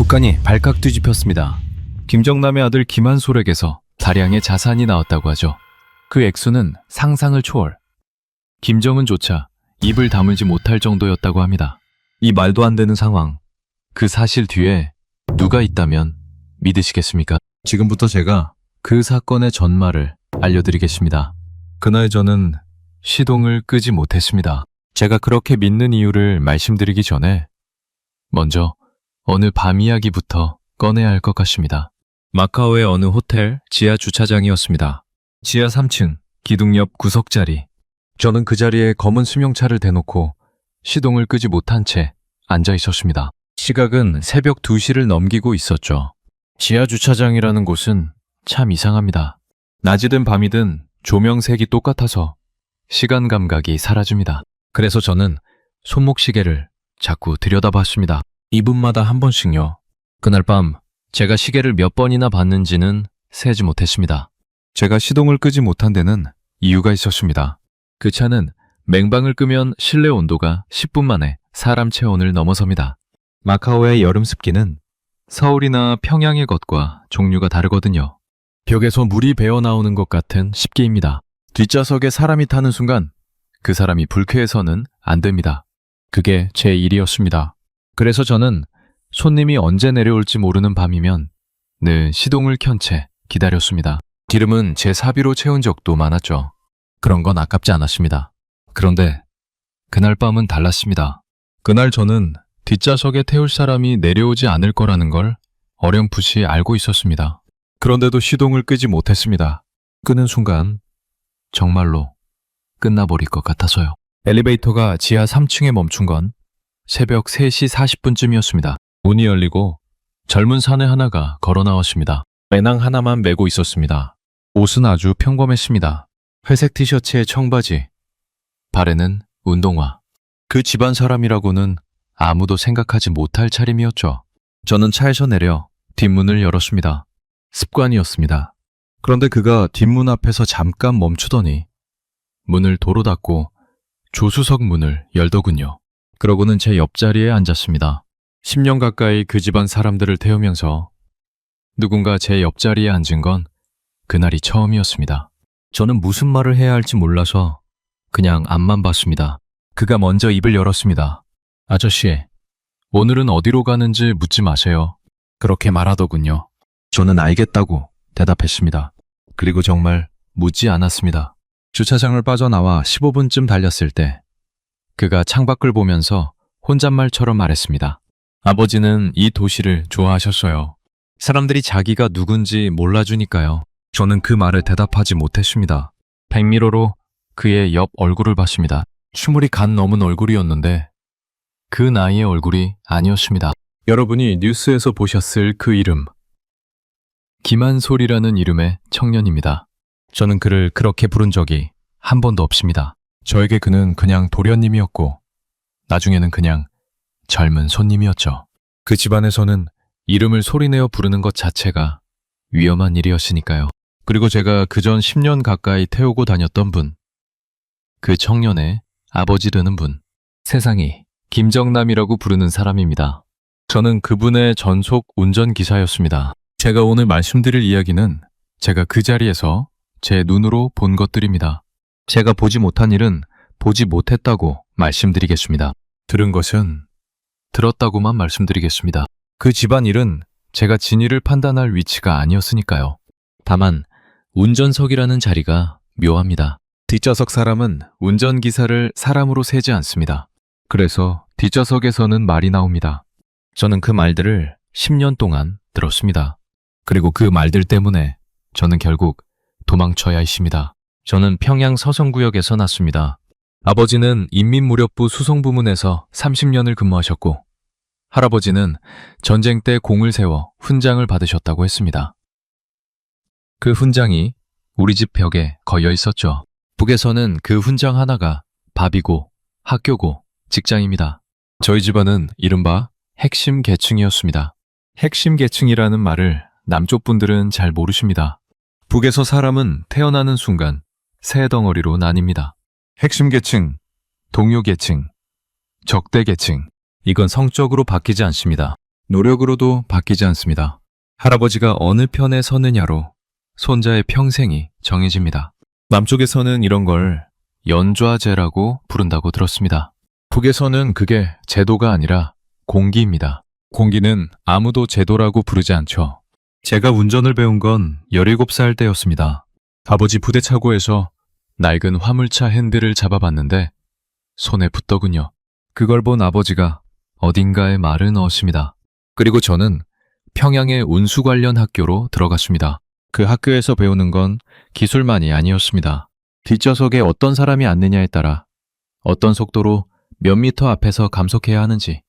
북한이 발칵 뒤집혔습니다. 김정남의 아들 김한솔에게서 다량의 자산이 나왔다고 하죠. 그 액수는 상상을 초월. 김정은조차 입을 다물지 못할 정도였다고 합니다. 이 말도 안 되는 상황, 그 사실 뒤에 누가 있다면 믿으시겠습니까? 지금부터 제가 그 사건의 전말을 알려드리겠습니다. 그날 저는 시동을 끄지 못했습니다. 제가 그렇게 믿는 이유를 말씀드리기 전에 먼저 어느 밤 이야기부터 꺼내야 할 것 같습니다. 마카오의 어느 호텔 지하 주차장이었습니다. 지하 3층 기둥 옆 구석자리. 저는 그 자리에 검은 승용차를 대놓고 시동을 끄지 못한 채 앉아 있었습니다. 시각은 새벽 2시를 넘기고 있었죠. 지하 주차장이라는 곳은 참 이상합니다. 낮이든 밤이든 조명색이 똑같아서 시간 감각이 사라집니다. 그래서 저는 손목시계를 자꾸 들여다봤습니다. 2분마다 한 번씩요. 그날 밤 제가 시계를 몇 번이나 봤는지는 세지 못했습니다. 제가 시동을 끄지 못한 데는 이유가 있었습니다. 그 차는 맹방을 끄면 실내 온도가 10분 만에 사람 체온을 넘어섭니다. 마카오의 여름 습기는 서울이나 평양의 것과 종류가 다르거든요. 벽에서 물이 배어 나오는 것 같은 습기입니다. 뒷좌석에 사람이 타는 순간 그 사람이 불쾌해서는 안 됩니다. 그게 제 일이었습니다. 그래서 저는 손님이 언제 내려올지 모르는 밤이면 늘 시동을 켠 채 기다렸습니다. 기름은 제 사비로 채운 적도 많았죠. 그런 건 아깝지 않았습니다. 그런데 그날 밤은 달랐습니다. 그날 저는 뒷좌석에 태울 사람이 내려오지 않을 거라는 걸 어렴풋이 알고 있었습니다. 그런데도 시동을 끄지 못했습니다. 끄는 순간 정말로 끝나버릴 것 같아서요. 엘리베이터가 지하 3층에 멈춘 건 새벽 3시 40분쯤이었습니다. 문이 열리고 젊은 사내 하나가 걸어 나왔습니다. 배낭 하나만 메고 있었습니다. 옷은 아주 평범했습니다. 회색 티셔츠에 청바지, 발에는 운동화. 그 집안 사람이라고는 아무도 생각하지 못할 차림이었죠. 저는 차에서 내려 뒷문을 열었습니다. 습관이었습니다. 그런데 그가 뒷문 앞에서 잠깐 멈추더니 문을 도로 닫고 조수석 문을 열더군요. 그러고는 제 옆자리에 앉았습니다. 10년 가까이 그 집안 사람들을 태우면서 누군가 제 옆자리에 앉은 건 그날이 처음이었습니다. 저는 무슨 말을 해야 할지 몰라서 그냥 앞만 봤습니다. 그가 먼저 입을 열었습니다. 아저씨, 오늘은 어디로 가는지 묻지 마세요. 그렇게 말하더군요. 저는 알겠다고 대답했습니다. 그리고 정말 묻지 않았습니다. 주차장을 빠져나와 15분쯤 달렸을 때 그가 창밖을 보면서 혼잣말처럼 말했습니다. 아버지는 이 도시를 좋아하셨어요. 사람들이 자기가 누군지 몰라주니까요. 저는 그 말에 대답하지 못했습니다. 백미러로 그의 옆 얼굴을 봤습니다. 추물이 간 넘은 얼굴이었는데 그 나이의 얼굴이 아니었습니다. 여러분이 뉴스에서 보셨을 그 이름, 김한솔이라는 이름의 청년입니다. 저는 그를 그렇게 부른 적이 한 번도 없습니다. 저에게 그는 그냥 도련님이었고 나중에는 그냥 젊은 손님이었죠. 그 집안에서는 이름을 소리내어 부르는 것 자체가 위험한 일이었으니까요. 그리고 제가 그전 10년 가까이 태우고 다녔던 분, 그 청년의 아버지 되는 분, 세상이 김정남이라고 부르는 사람입니다. 저는 그분의 전속 운전기사였습니다. 제가 오늘 말씀드릴 이야기는 제가 그 자리에서 제 눈으로 본 것들입니다. 제가 보지 못한 일은 보지 못했다고 말씀드리겠습니다. 들은 것은 들었다고만 말씀드리겠습니다. 그 집안 일은 제가 진위를 판단할 위치가 아니었으니까요. 다만 운전석이라는 자리가 묘합니다. 뒷좌석 사람은 운전기사를 사람으로 세지 않습니다. 그래서 뒷좌석에서는 말이 나옵니다. 저는 그 말들을 10년 동안 들었습니다. 그리고 그 말들 때문에 저는 결국 도망쳐야 했습니다. 저는 평양 서성구역에서 났습니다. 아버지는 인민무력부 수송부문에서 30년을 근무하셨고 할아버지는 전쟁 때 공을 세워 훈장을 받으셨다고 했습니다. 그 훈장이 우리 집 벽에 걸려 있었죠. 북에서는 그 훈장 하나가 밥이고 학교고 직장입니다. 저희 집안은 이른바 핵심 계층이었습니다. 핵심 계층이라는 말을 남쪽 분들은 잘 모르십니다. 북에서 사람은 태어나는 순간 세 덩어리로 나뉩니다. 핵심 계층, 동료 계층, 적대 계층. 이건 성적으로 바뀌지 않습니다. 노력으로도 바뀌지 않습니다. 할아버지가 어느 편에 서느냐로 손자의 평생이 정해집니다. 남쪽에서는 이런 걸 연좌제라고 부른다고 들었습니다. 북에서는 그게 제도가 아니라 공기입니다. 공기는 아무도 제도라고 부르지 않죠. 제가 운전을 배운 건 17살 때였습니다. 아버지 부대차고에서 낡은 화물차 핸들을 잡아봤는데 손에 붙더군요. 그걸 본 아버지가 어딘가에 말을 넣었습니다. 그리고 저는 평양의 운수 관련 학교로 들어갔습니다. 그 학교에서 배우는 건 기술만이 아니었습니다. 뒷좌석에 어떤 사람이 앉느냐에 따라 어떤 속도로 몇 미터 앞에서 감속해야 하는지,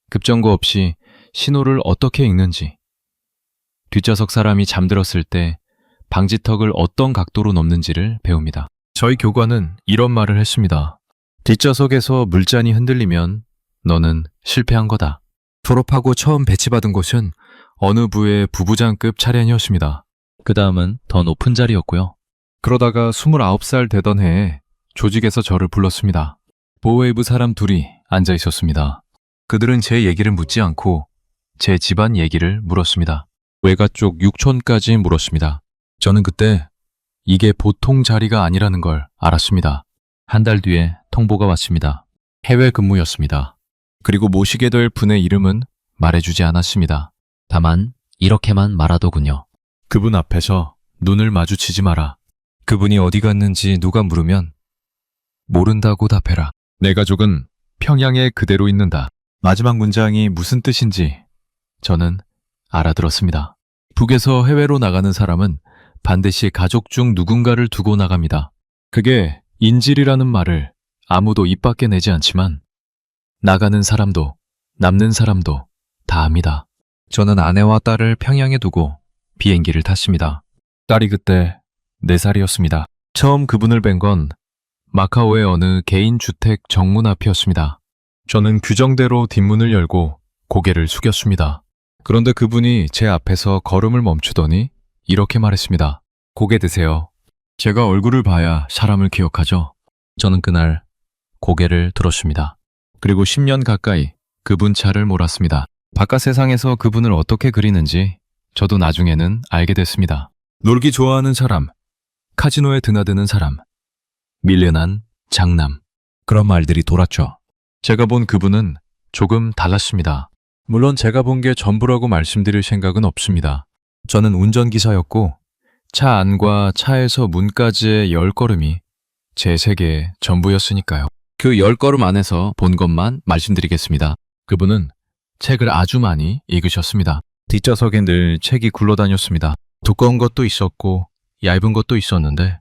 급정거 없이 신호를 어떻게 읽는지, 뒷좌석 사람이 잠들었을 때 방지턱을 어떤 각도로 넘는지를 배웁니다. 저희 교관은 이런 말을 했습니다. 뒷좌석에서 물잔이 흔들리면 너는 실패한 거다. 졸업하고 처음 배치받은 곳은 어느 부의 부부장급 차량이었습니다. 그 다음은 더 높은 자리였고요. 그러다가 29살 되던 해에 조직에서 저를 불렀습니다. 보호외부 사람 둘이 앉아 있었습니다. 그들은 제 얘기를 묻지 않고 제 집안 얘기를 물었습니다. 외가 쪽 육촌까지 물었습니다. 저는 그때 이게 보통 자리가 아니라는 걸 알았습니다. 한 달 뒤에 통보가 왔습니다. 해외 근무였습니다. 그리고 모시게 될 분의 이름은 말해주지 않았습니다. 다만 이렇게만 말하더군요. 그분 앞에서 눈을 마주치지 마라. 그분이 어디 갔는지 누가 물으면 모른다고 답해라. 내 가족은 평양에 그대로 있는다. 마지막 문장이 무슨 뜻인지 저는 알아들었습니다. 북에서 해외로 나가는 사람은 반드시 가족 중 누군가를 두고 나갑니다. 그게 인질이라는 말을 아무도 입 밖에 내지 않지만 나가는 사람도 남는 사람도 다 압니다. 저는 아내와 딸을 평양에 두고 비행기를 탔습니다. 딸이 그때 4살이었습니다. 처음 그분을 뵌 건 마카오의 어느 개인주택 정문 앞이었습니다. 저는 규정대로 뒷문을 열고 고개를 숙였습니다. 그런데 그분이 제 앞에서 걸음을 멈추더니 이렇게 말했습니다. 고개 드세요. 제가 얼굴을 봐야 사람을 기억하죠. 저는 그날 고개를 들었습니다. 그리고 10년 가까이 그분 차를 몰았습니다. 바깥 세상에서 그분을 어떻게 그리는지 저도 나중에는 알게 됐습니다. 놀기 좋아하는 사람, 카지노에 드나드는 사람, 밀련한 장남, 그런 말들이 돌았죠. 제가 본 그분은 조금 달랐습니다. 물론 제가 본 게 전부라고 말씀드릴 생각은 없습니다. 저는 운전기사였고 차 안과 차에서 문까지의 10걸음이 제 세계의 전부였으니까요. 그 10걸음 안에서 본 것만 말씀드리겠습니다. 그분은 책을 아주 많이 읽으셨습니다. 뒷좌석에 늘 책이 굴러다녔습니다. 두꺼운 것도 있었고 얇은 것도 있었는데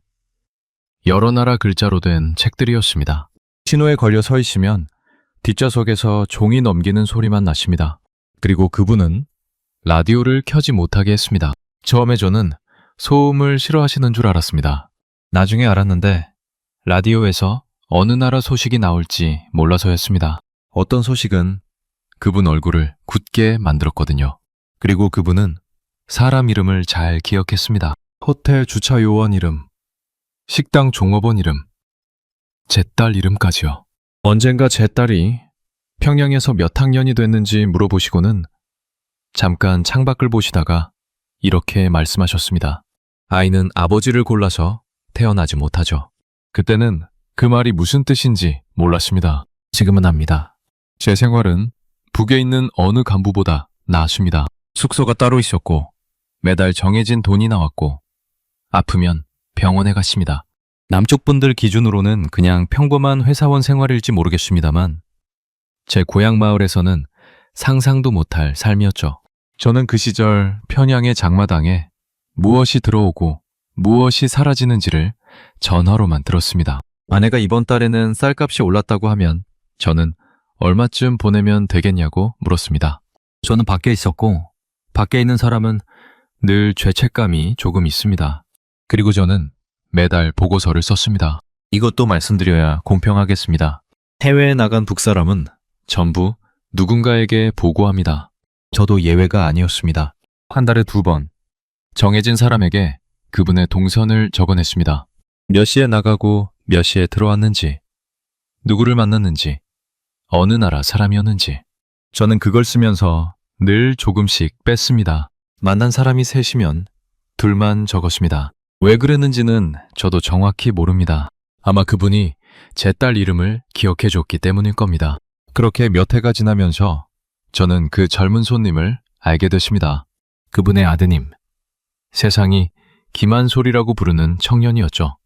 여러 나라 글자로 된 책들이었습니다. 신호에 걸려 서 있으면 뒷좌석에서 종이 넘기는 소리만 나십니다. 그리고 그분은 라디오를 켜지 못하게 했습니다. 처음에 저는 소음을 싫어하시는 줄 알았습니다. 나중에 알았는데 라디오에서 어느 나라 소식이 나올지 몰라서였습니다. 어떤 소식은 그분 얼굴을 굳게 만들었거든요. 그리고 그분은 사람 이름을 잘 기억했습니다. 호텔 주차 요원 이름, 식당 종업원 이름, 제 딸 이름까지요. 언젠가 제 딸이 평양에서 몇 학년이 됐는지 물어보시고는 잠깐 창밖을 보시다가 이렇게 말씀하셨습니다. 아이는 아버지를 골라서 태어나지 못하죠. 그때는 그 말이 무슨 뜻인지 몰랐습니다. 지금은 압니다. 제 생활은 북에 있는 어느 간부보다 나았습니다. 숙소가 따로 있었고 매달 정해진 돈이 나왔고 아프면 병원에 갔습니다. 남쪽 분들 기준으로는 그냥 평범한 회사원 생활일지 모르겠습니다만 제 고향 마을에서는 상상도 못할 삶이었죠. 저는 그 시절 평양의 장마당에 무엇이 들어오고 무엇이 사라지는지를 전화로만 들었습니다. 아내가 이번 달에는 쌀값이 올랐다고 하면 저는 얼마쯤 보내면 되겠냐고 물었습니다. 저는 밖에 있었고 밖에 있는 사람은 늘 죄책감이 조금 있습니다. 그리고 저는 매달 보고서를 썼습니다. 이것도 말씀드려야 공평하겠습니다. 해외에 나간 북사람은 전부 누군가에게 보고합니다. 저도 예외가 아니었습니다. 한 달에 2번 정해진 사람에게 그분의 동선을 적어냈습니다. 몇 시에 나가고 몇 시에 들어왔는지, 누구를 만났는지, 어느 나라 사람이었는지. 저는 그걸 쓰면서 늘 조금씩 뺐습니다. 만난 사람이 셋이면 둘만 적었습니다. 왜 그랬는지는 저도 정확히 모릅니다. 아마 그분이 제 딸 이름을 기억해 줬기 때문일 겁니다. 그렇게 몇 해가 지나면서 저는 그 젊은 손님을 알게 됐습니다. 그분의 아드님, 세상이 김한솔이라고 부르는 청년이었죠.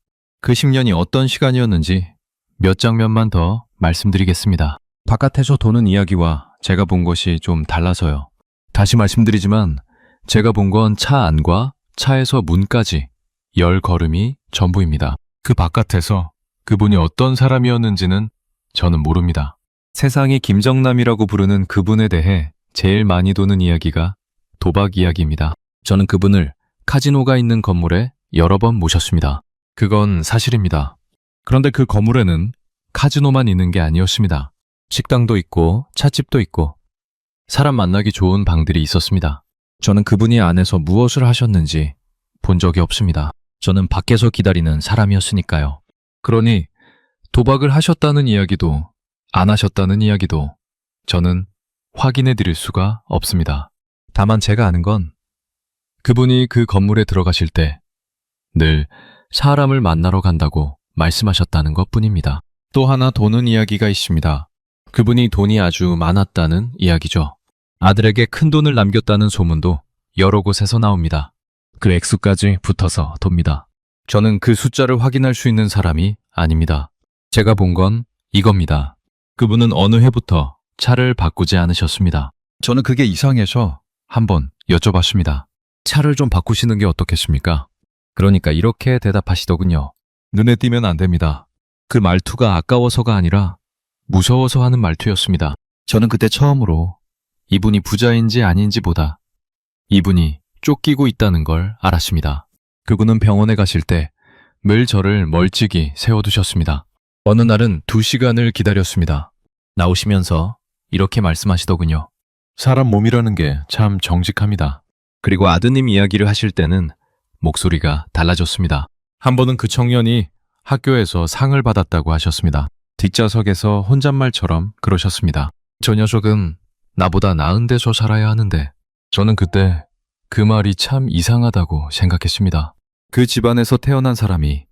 그 10년이 어떤 시간이었는지 몇 장면만 더 말씀드리겠습니다. 바깥에서 도는 이야기와 제가 본 것이 좀 달라서요. 다시 말씀드리지만 제가 본 건 차 안과 차에서 문까지 10걸음이 전부입니다. 그 바깥에서 그분이 어떤 사람이었는지는 저는 모릅니다. 세상이 김정남이라고 부르는 그분에 대해 제일 많이 도는 이야기가 도박 이야기입니다. 저는 그분을 카지노가 있는 건물에 여러 번 모셨습니다. 그건 사실입니다. 그런데 그 건물에는 카지노만 있는 게 아니었습니다. 식당도 있고 찻집도 있고 사람 만나기 좋은 방들이 있었습니다. 저는 그분이 안에서 무엇을 하셨는지 본 적이 없습니다. 저는 밖에서 기다리는 사람이었으니까요. 그러니 도박을 하셨다는 이야기도 안 하셨다는 이야기도 저는 확인해 드릴 수가 없습니다. 다만 제가 아는 건 그분이 그 건물에 들어가실 때 늘 사람을 만나러 간다고 말씀하셨다는 것뿐입니다. 또 하나 도는 이야기가 있습니다. 그분이 돈이 아주 많았다는 이야기죠. 아들에게 큰 돈을 남겼다는 소문도 여러 곳에서 나옵니다. 그 액수까지 붙어서 돕니다. 저는 그 숫자를 확인할 수 있는 사람이 아닙니다. 제가 본 건 이겁니다. 그분은 어느 해부터 차를 바꾸지 않으셨습니다. 저는 그게 이상해서 한번 여쭤봤습니다. 차를 좀 바꾸시는 게 어떻겠습니까? 그러니까 이렇게 대답하시더군요. 눈에 띄면 안 됩니다. 그 말투가 아까워서가 아니라 무서워서 하는 말투였습니다. 저는 그때 처음으로 이분이 부자인지 아닌지보다 이분이 쫓기고 있다는 걸 알았습니다. 그분은 병원에 가실 때 늘 저를 멀찍이 세워두셨습니다. 어느 날은 2시간을 기다렸습니다. 나오시면서 이렇게 말씀하시더군요. 사람 몸이라는 게 참 정직합니다. 그리고 아드님 이야기를 하실 때는 목소리가 달라졌습니다. 한 번은 그 청년이 학교에서 상을 받았다고 하셨습니다. 뒷좌석에서 혼잣말처럼 그러셨습니다. 저 녀석은 나보다 나은 데서 살아야 하는데 저는 그때 그 말이 참 이상하다고 생각했습니다. 그 집안에서 태어난 사람이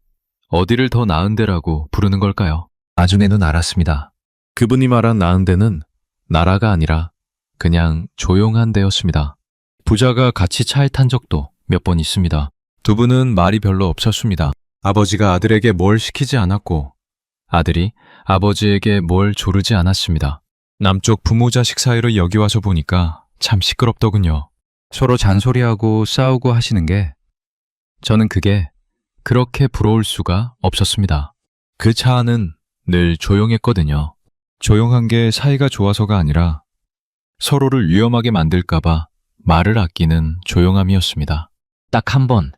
어디를 더 나은 데라고 부르는 걸까요? 나중에는 알았습니다. 그분이 말한 나은 데는 나라가 아니라 그냥 조용한 데였습니다. 부자가 같이 차에 탄 적도 몇 번 있습니다. 두 분은 말이 별로 없었습니다. 아버지가 아들에게 뭘 시키지 않았고 아들이 아버지에게 뭘 조르지 않았습니다. 남쪽 부모 자식 사이로 여기 와서 보니까 참 시끄럽더군요. 서로 잔소리하고 싸우고 하시는 게 저는 그게 그렇게 부러울 수가 없었습니다. 그 차 안은 늘 조용했거든요. 조용한 게 사이가 좋아서가 아니라 서로를 위험하게 만들까봐 말을 아끼는 조용함이었습니다. 딱 한 번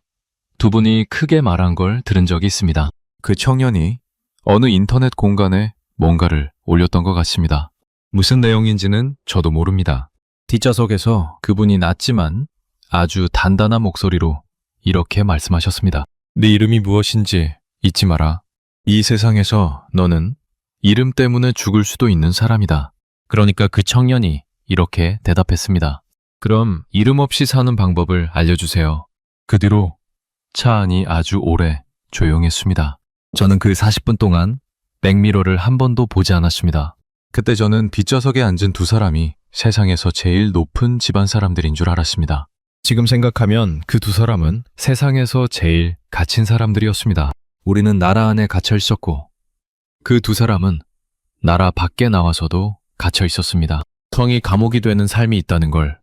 두 분이 크게 말한 걸 들은 적이 있습니다. 그 청년이 어느 인터넷 공간에 뭔가를 올렸던 것 같습니다. 무슨 내용인지는 저도 모릅니다. 뒷좌석에서 그분이 낮지만 아주 단단한 목소리로 이렇게 말씀하셨습니다. 네 이름이 무엇인지 잊지 마라. 이 세상에서 너는 이름 때문에 죽을 수도 있는 사람이다. 그러니까 그 청년이 이렇게 대답했습니다. 그럼 이름 없이 사는 방법을 알려주세요. 그 뒤로 차 안이 아주 오래 조용했습니다. 저는 그 40분 동안 백미러를 한 번도 보지 않았습니다. 그때 저는 뒷좌석에 앉은 두 사람이 세상에서 제일 높은 집안 사람들인 줄 알았습니다. 지금 생각하면 그 두 사람은 세상에서 제일 갇힌 사람들이었습니다. 우리는 나라 안에 갇혀 있었고 그 두 사람은 나라 밖에 나와서도 갇혀 있었습니다. 성이 감옥이 되는 삶이 있다는 걸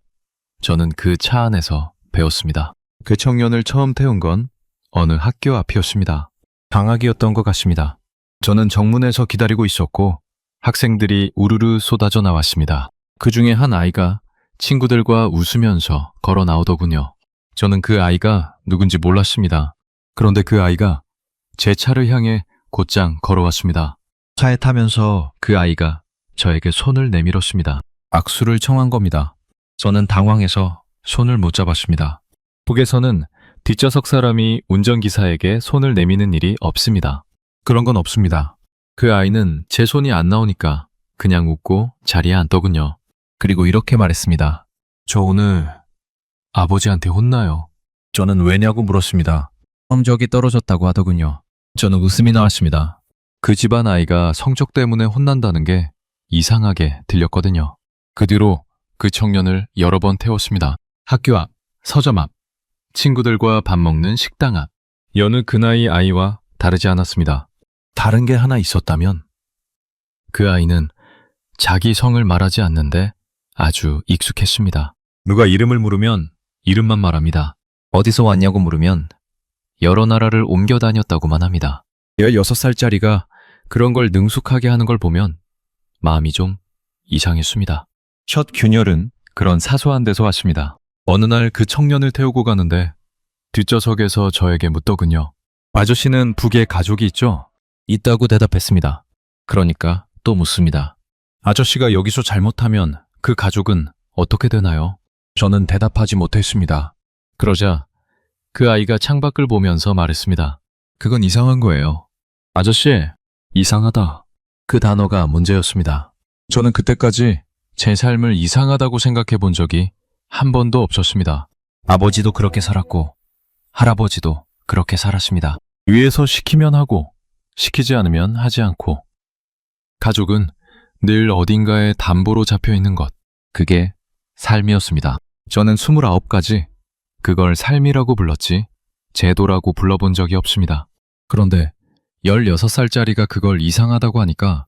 저는 그 차 안에서 배웠습니다. 그 청년을 처음 태운 건 어느 학교 앞이었습니다. 방학이었던 것 같습니다. 저는 정문에서 기다리고 있었고 학생들이 우르르 쏟아져 나왔습니다. 그 중에 한 아이가 친구들과 웃으면서 걸어 나오더군요. 저는 그 아이가 누군지 몰랐습니다. 그런데 그 아이가 제 차를 향해 곧장 걸어왔습니다. 차에 타면서 그 아이가 저에게 손을 내밀었습니다. 악수를 청한 겁니다. 저는 당황해서 손을 못 잡았습니다. 북에서는 뒷좌석 사람이 운전기사에게 손을 내미는 일이 없습니다. 그런 건 없습니다. 그 아이는 제 손이 안 나오니까 그냥 웃고 자리에 앉더군요. 그리고 이렇게 말했습니다. 저 오늘 아버지한테 혼나요. 저는 왜냐고 물었습니다. 성적이 떨어졌다고 하더군요. 저는 웃음이 나왔습니다. 그 집안 아이가 성적 때문에 혼난다는 게 이상하게 들렸거든요. 그 뒤로 그 청년을 여러 번 태웠습니다. 학교 앞, 서점 앞, 친구들과 밥 먹는 식당 앞. 여느 그 나이 아이와 다르지 않았습니다. 다른 게 하나 있었다면 그 아이는 자기 성을 말하지 않는데 아주 익숙했습니다. 누가 이름을 물으면 이름만 말합니다. 어디서 왔냐고 물으면 여러 나라를 옮겨 다녔다고만 합니다. 16살짜리가 그런 걸 능숙하게 하는 걸 보면 마음이 좀 이상했습니다. 첫 균열은 그런 사소한 데서 왔습니다. 어느 날 그 청년을 태우고 가는데 뒷좌석에서 저에게 묻더군요. 아저씨는 북에 가족이 있죠? 있다고 대답했습니다. 그러니까 또 묻습니다. 아저씨가 여기서 잘못하면 그 가족은 어떻게 되나요? 저는 대답하지 못했습니다. 그러자 그 아이가 창밖을 보면서 말했습니다. 그건 이상한 거예요. 아저씨, 이상하다. 그 단어가 문제였습니다. 저는 그때까지 제 삶을 이상하다고 생각해 본 적이 한 번도 없었습니다. 아버지도 그렇게 살았고 할아버지도 그렇게 살았습니다. 위에서 시키면 하고 시키지 않으면 하지 않고 가족은 늘 어딘가에 담보로 잡혀 있는 것. 그게 삶이었습니다. 저는 29까지 그걸 삶이라고 불렀지 제도라고 불러본 적이 없습니다. 그런데 16살짜리가 그걸 이상하다고 하니까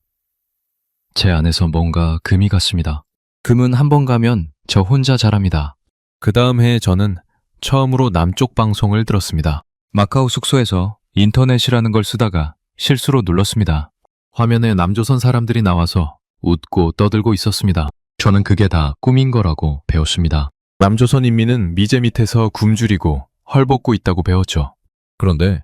제 안에서 뭔가 금이 갔습니다. 금은 한 번 가면 저 혼자 자랍니다. 그 다음 해에 저는 처음으로 남쪽 방송을 들었습니다. 마카오 숙소에서 인터넷이라는 걸 쓰다가 실수로 눌렀습니다. 화면에 남조선 사람들이 나와서 웃고 떠들고 있었습니다. 저는 그게 다 꿈인 거라고 배웠습니다. 남조선 인민은 미제 밑에서 굶주리고 헐벗고 있다고 배웠죠. 그런데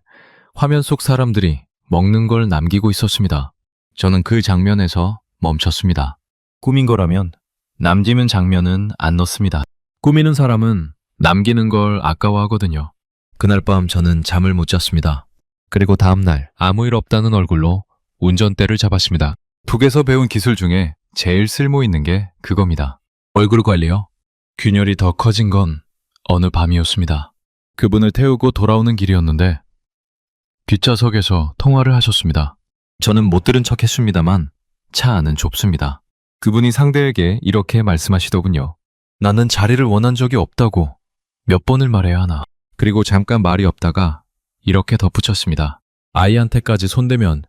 화면 속 사람들이 먹는 걸 남기고 있었습니다. 저는 그 장면에서 멈췄습니다. 꿈인 거라면 남기는 장면은 안 넣습니다. 꾸미는 사람은 남기는 걸 아까워하거든요. 그날 밤 저는 잠을 못 잤습니다. 그리고 다음 날 아무 일 없다는 얼굴로 운전대를 잡았습니다. 북에서 배운 기술 중에 제일 쓸모 있는 게 그겁니다. 얼굴 관리요. 균열이 더 커진 건 어느 밤이었습니다. 그분을 태우고 돌아오는 길이었는데 뒷좌석에서 통화를 하셨습니다. 저는 못 들은 척 했습니다만 차 안은 좁습니다. 그분이 상대에게 이렇게 말씀하시더군요. 나는 자리를 원한 적이 없다고 몇 번을 말해야 하나. 그리고 잠깐 말이 없다가 이렇게 덧붙였습니다. 아이한테까지 손대면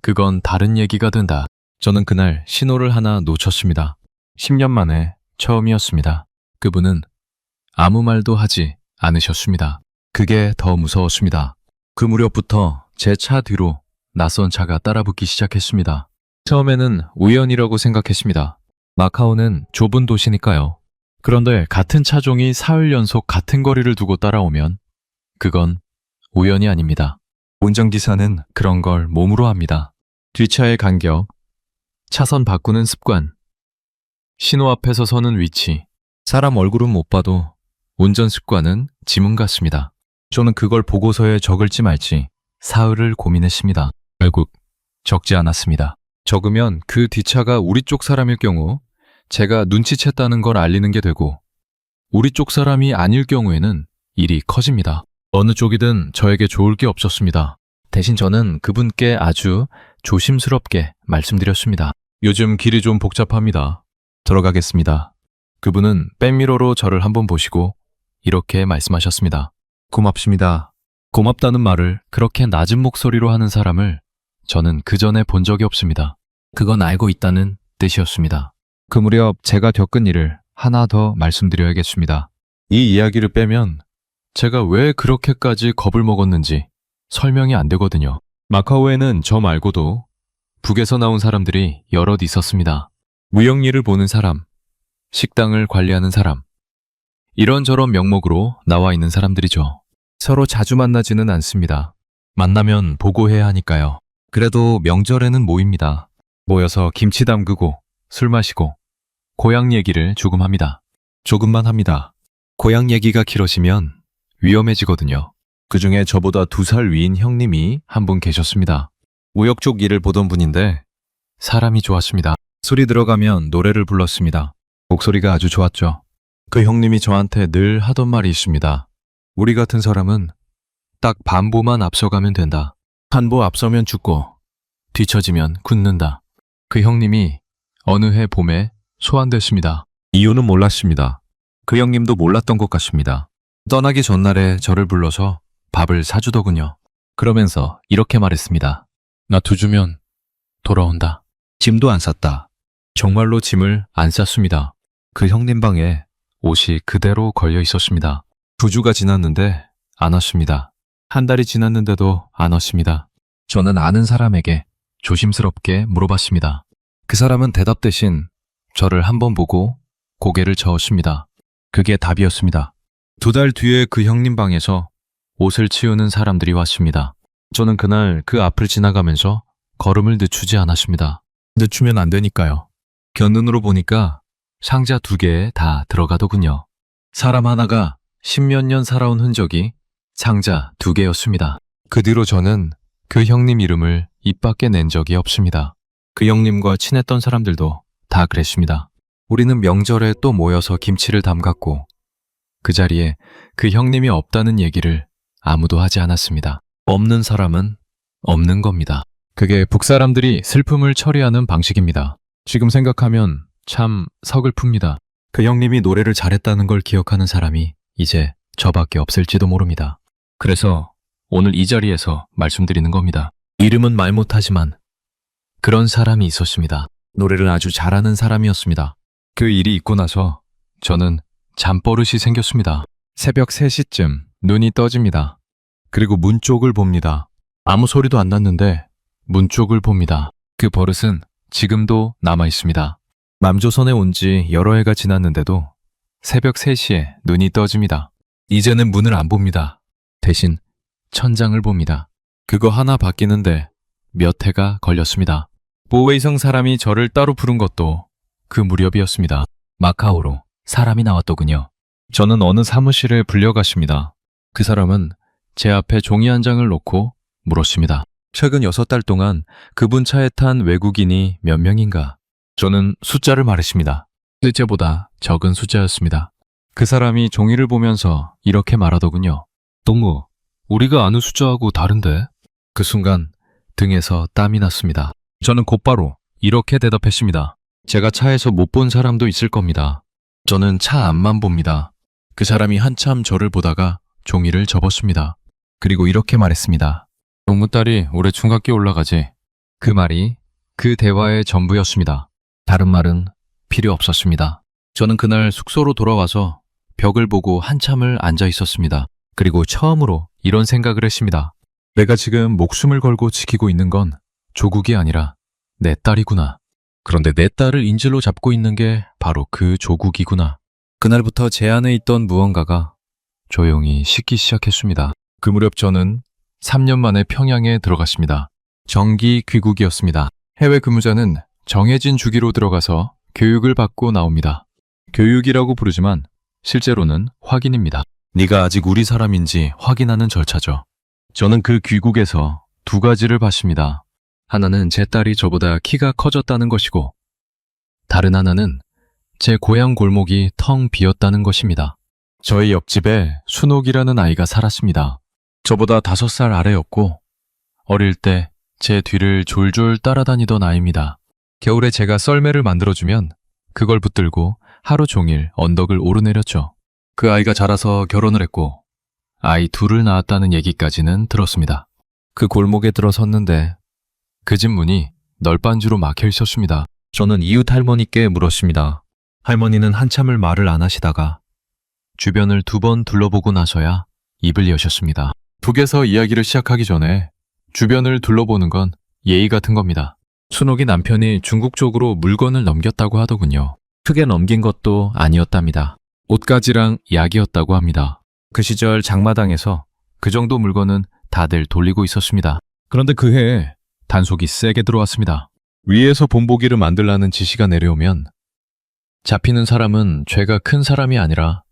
그건 다른 얘기가 된다. 저는 그날 신호를 하나 놓쳤습니다. 10년 만에 처음이었습니다. 그분은 아무 말도 하지 않으셨습니다. 그게 더 무서웠습니다. 그 무렵부터 제 차 뒤로 낯선 차가 따라붙기 시작했습니다. 처음에는 우연이라고 생각했습니다. 마카오는 좁은 도시니까요. 그런데 같은 차종이 사흘 연속 같은 거리를 두고 따라오면 그건 우연이 아닙니다. 운전기사는 그런 걸 몸으로 합니다. 뒷차의 간격, 차선 바꾸는 습관, 신호 앞에서 서는 위치, 사람 얼굴은 못 봐도 운전 습관은 지문 같습니다. 저는 그걸 보고서에 적을지 말지 사흘을 고민했습니다. 결국 적지 않았습니다. 적으면 그 뒷차가 우리 쪽 사람일 경우 제가 눈치챘다는 걸 알리는 게 되고 우리 쪽 사람이 아닐 경우에는 일이 커집니다. 어느 쪽이든 저에게 좋을 게 없었습니다. 대신 저는 그분께 아주 조심스럽게 말씀드렸습니다. 요즘 길이 좀 복잡합니다. 들어가겠습니다. 그분은 백미러로 저를 한번 보시고 이렇게 말씀하셨습니다. 고맙습니다. 고맙다는 말을 그렇게 낮은 목소리로 하는 사람을 저는 그전에 본 적이 없습니다. 그건 알고 있다는 뜻이었습니다. 그 무렵 제가 겪은 일을 하나 더 말씀드려야겠습니다. 이 이야기를 빼면 제가 왜 그렇게까지 겁을 먹었는지 설명이 안 되거든요. 마카오에는 저 말고도 북에서 나온 사람들이 여럿 있었습니다. 무역일을 보는 사람, 식당을 관리하는 사람, 이런저런 명목으로 나와 있는 사람들이죠. 서로 자주 만나지는 않습니다. 만나면 보고해야 하니까요. 그래도 명절에는 모입니다. 모여서 김치 담그고 술 마시고 고향 얘기를 조금 합니다. 조금만 합니다. 고향 얘기가 길어지면 위험해지거든요. 그중에 저보다 2살 위인 형님이 한 분 계셨습니다. 무역 쪽 일을 보던 분인데 사람이 좋았습니다. 술이 들어가면 노래를 불렀습니다. 목소리가 아주 좋았죠. 그 형님이 저한테 늘 하던 말이 있습니다. 우리 같은 사람은 딱 반보만 앞서가면 된다. 한 보 앞서면 죽고 뒤처지면 굳는다. 그 형님이 어느 해 봄에 소환됐습니다. 이유는 몰랐습니다. 그 형님도 몰랐던 것 같습니다. 떠나기 전날에 저를 불러서 밥을 사주더군요. 그러면서 이렇게 말했습니다. 나 2주면 돌아온다. 짐도 안 쌌다. 정말로 짐을 안 쌌습니다. 그 형님 방에 옷이 그대로 걸려 있었습니다. 2주가 지났는데 안 왔습니다. 1달이 지났는데도 안 왔습니다. 저는 아는 사람에게 조심스럽게 물어봤습니다. 그 사람은 대답 대신 저를 한번 보고 고개를 저었습니다. 그게 답이었습니다. 2달 뒤에 그 형님 방에서 옷을 치우는 사람들이 왔습니다. 저는 그날 그 앞을 지나가면서 걸음을 늦추지 않았습니다. 늦추면 안 되니까요. 견눈으로 보니까 상자 2개에 다 들어가더군요. 사람 하나가 10몇 년 살아온 흔적이 상자 2개였습니다. 그 뒤로 저는 그 형님 이름을 입 밖에 낸 적이 없습니다. 그 형님과 친했던 사람들도 다 그랬습니다. 우리는 명절에 또 모여서 김치를 담갔고 그 자리에 그 형님이 없다는 얘기를 아무도 하지 않았습니다. 없는 사람은 없는 겁니다. 그게 북사람들이 슬픔을 처리하는 방식입니다. 지금 생각하면 참 서글픕니다. 그 형님이 노래를 잘했다는 걸 기억하는 사람이 이제 저밖에 없을지도 모릅니다. 그래서 오늘 이 자리에서 말씀드리는 겁니다. 이름은 말 못하지만 그런 사람이 있었습니다. 노래를 아주 잘하는 사람이었습니다. 그 일이 있고 나서 저는 잠버릇이 생겼습니다. 새벽 3시쯤 눈이 떠집니다. 그리고 문 쪽을 봅니다. 아무 소리도 안 났는데 문 쪽을 봅니다. 그 버릇은 지금도 남아 있습니다. 남조선에 온 지 여러 해가 지났는데도 새벽 3시에 눈이 떠집니다. 이제는 문을 안 봅니다. 대신 천장을 봅니다. 그거 하나 바뀌는데 몇 해가 걸렸습니다. 보웨이성 사람이 저를 따로 부른 것도 그 무렵이었습니다. 마카오로 사람이 나왔더군요. 저는 어느 사무실에 불려갔습니다. 그 사람은 제 앞에 종이 한 장을 놓고 물었습니다. 최근 6달 동안 그분 차에 탄 외국인이 몇 명인가? 저는 숫자를 말했습니다. 실제보다 적은 숫자였습니다. 그 사람이 종이를 보면서 이렇게 말하더군요. 동무, 우리가 아는 숫자하고 다른데? 그 순간 등에서 땀이 났습니다. 저는 곧바로 이렇게 대답했습니다. 제가 차에서 못 본 사람도 있을 겁니다. 저는 차 앞만 봅니다. 그 사람이 한참 저를 보다가 종이를 접었습니다. 그리고 이렇게 말했습니다. 동무 딸이 올해 중학교 올라가지. 그 말이 그 대화의 전부였습니다. 다른 말은 필요 없었습니다. 저는 그날 숙소로 돌아와서 벽을 보고 한참을 앉아 있었습니다. 그리고 처음으로 이런 생각을 했습니다. 내가 지금 목숨을 걸고 지키고 있는 건 조국이 아니라 내 딸이구나. 그런데 내 딸을 인질로 잡고 있는 게 바로 그 조국이구나. 그날부터 제 안에 있던 무언가가 조용히 식기 시작했습니다. 그 무렵 저는 3년 만에 평양에 들어갔습니다. 정기 귀국이었습니다. 해외 근무자는 정해진 주기로 들어가서 교육을 받고 나옵니다. 교육이라고 부르지만 실제로는 확인입니다. 네가 아직 우리 사람인지 확인하는 절차죠. 저는 그 귀국에서 2가지를 봤습니다. 하나는 제 딸이 저보다 키가 커졌다는 것이고 다른 하나는 제 고향 골목이 텅 비었다는 것입니다. 저희 옆집에 순옥이라는 아이가 살았습니다. 저보다 5살 아래였고 어릴 때 제 뒤를 졸졸 따라다니던 아이입니다. 겨울에 제가 썰매를 만들어주면 그걸 붙들고 하루 종일 언덕을 오르내렸죠. 그 아이가 자라서 결혼을 했고 아이 2을 낳았다는 얘기까지는 들었습니다. 그 골목에 들어섰는데 그 집 문이 널빤지로 막혀 있었습니다. 저는 이웃 할머니께 물었습니다. 할머니는 한참을 말을 안 하시다가 주변을 2번 둘러보고 나서야 입을 여셨습니다. 북에서 이야기를 시작하기 전에 주변을 둘러보는 건 예의 같은 겁니다. 순옥이 남편이 중국 쪽으로 물건을 넘겼다고 하더군요. 크게 넘긴 것도 아니었답니다. 옷가지랑 약이었다고 합니다. 그 시절 장마당에서 그 정도 물건은 다들 돌리고 있었습니다. 그런데 그 해에 단속이 세게 들어왔습니다. 위에서 본보기를 만들라는 지시가 내려오면 잡히는 사람은 죄가 큰 사람이 아니라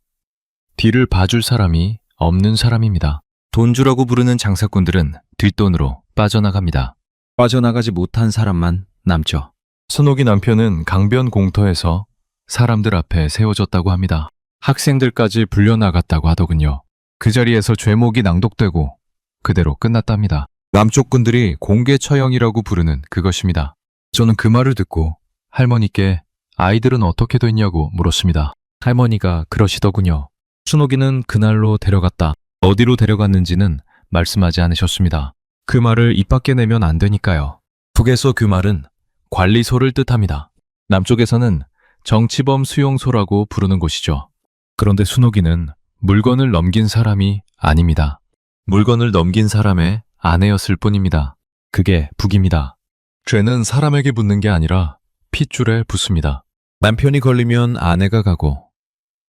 뒤를 봐줄 사람이 없는 사람입니다. 돈 주라고 부르는 장사꾼들은 뒷돈으로 빠져나갑니다. 빠져나가지 못한 사람만 남죠. 순옥이 남편은 강변 공터에서 사람들 앞에 세워졌다고 합니다. 학생들까지 불려나갔다고 하더군요. 그 자리에서 죄목이 낭독되고 그대로 끝났답니다. 남쪽 군들이 공개 처형이라고 부르는 그것입니다. 저는 그 말을 듣고 할머니께 아이들은 어떻게 됐냐고 물었습니다. 할머니가 그러시더군요. 순옥이는 그날로 데려갔다. 어디로 데려갔는지는 말씀하지 않으셨습니다. 그 말을 입 밖에 내면 안 되니까요. 북에서 그 말은 관리소를 뜻합니다. 남쪽에서는 정치범 수용소라고 부르는 곳이죠. 그런데 순옥이는 물건을 넘긴 사람이 아닙니다. 물건을 넘긴 사람의 아내였을 뿐입니다. 그게 북입니다. 죄는 사람에게 붙는 게 아니라 핏줄에 붙습니다. 남편이 걸리면 아내가 가고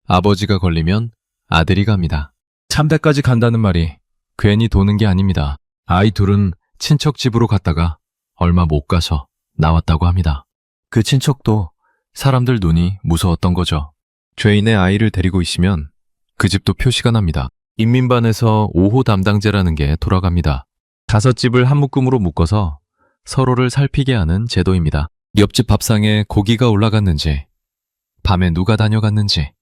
아버지가 걸리면 아들이 갑니다. 참배까지 간다는 말이 괜히 도는 게 아닙니다. 아이 둘은 친척 집으로 갔다가 얼마 못 가서 나왔다고 합니다. 그 친척도 사람들 눈이 무서웠던 거죠. 죄인의 아이를 데리고 있으면 그 집도 표시가 납니다. 인민반에서 5호 담당제라는 게 돌아갑니다. 5집을 한 묶음으로 묶어서 서로를 살피게 하는 제도입니다. 옆집 밥상에 고기가 올라갔는지, 밤에 누가 다녀갔는지,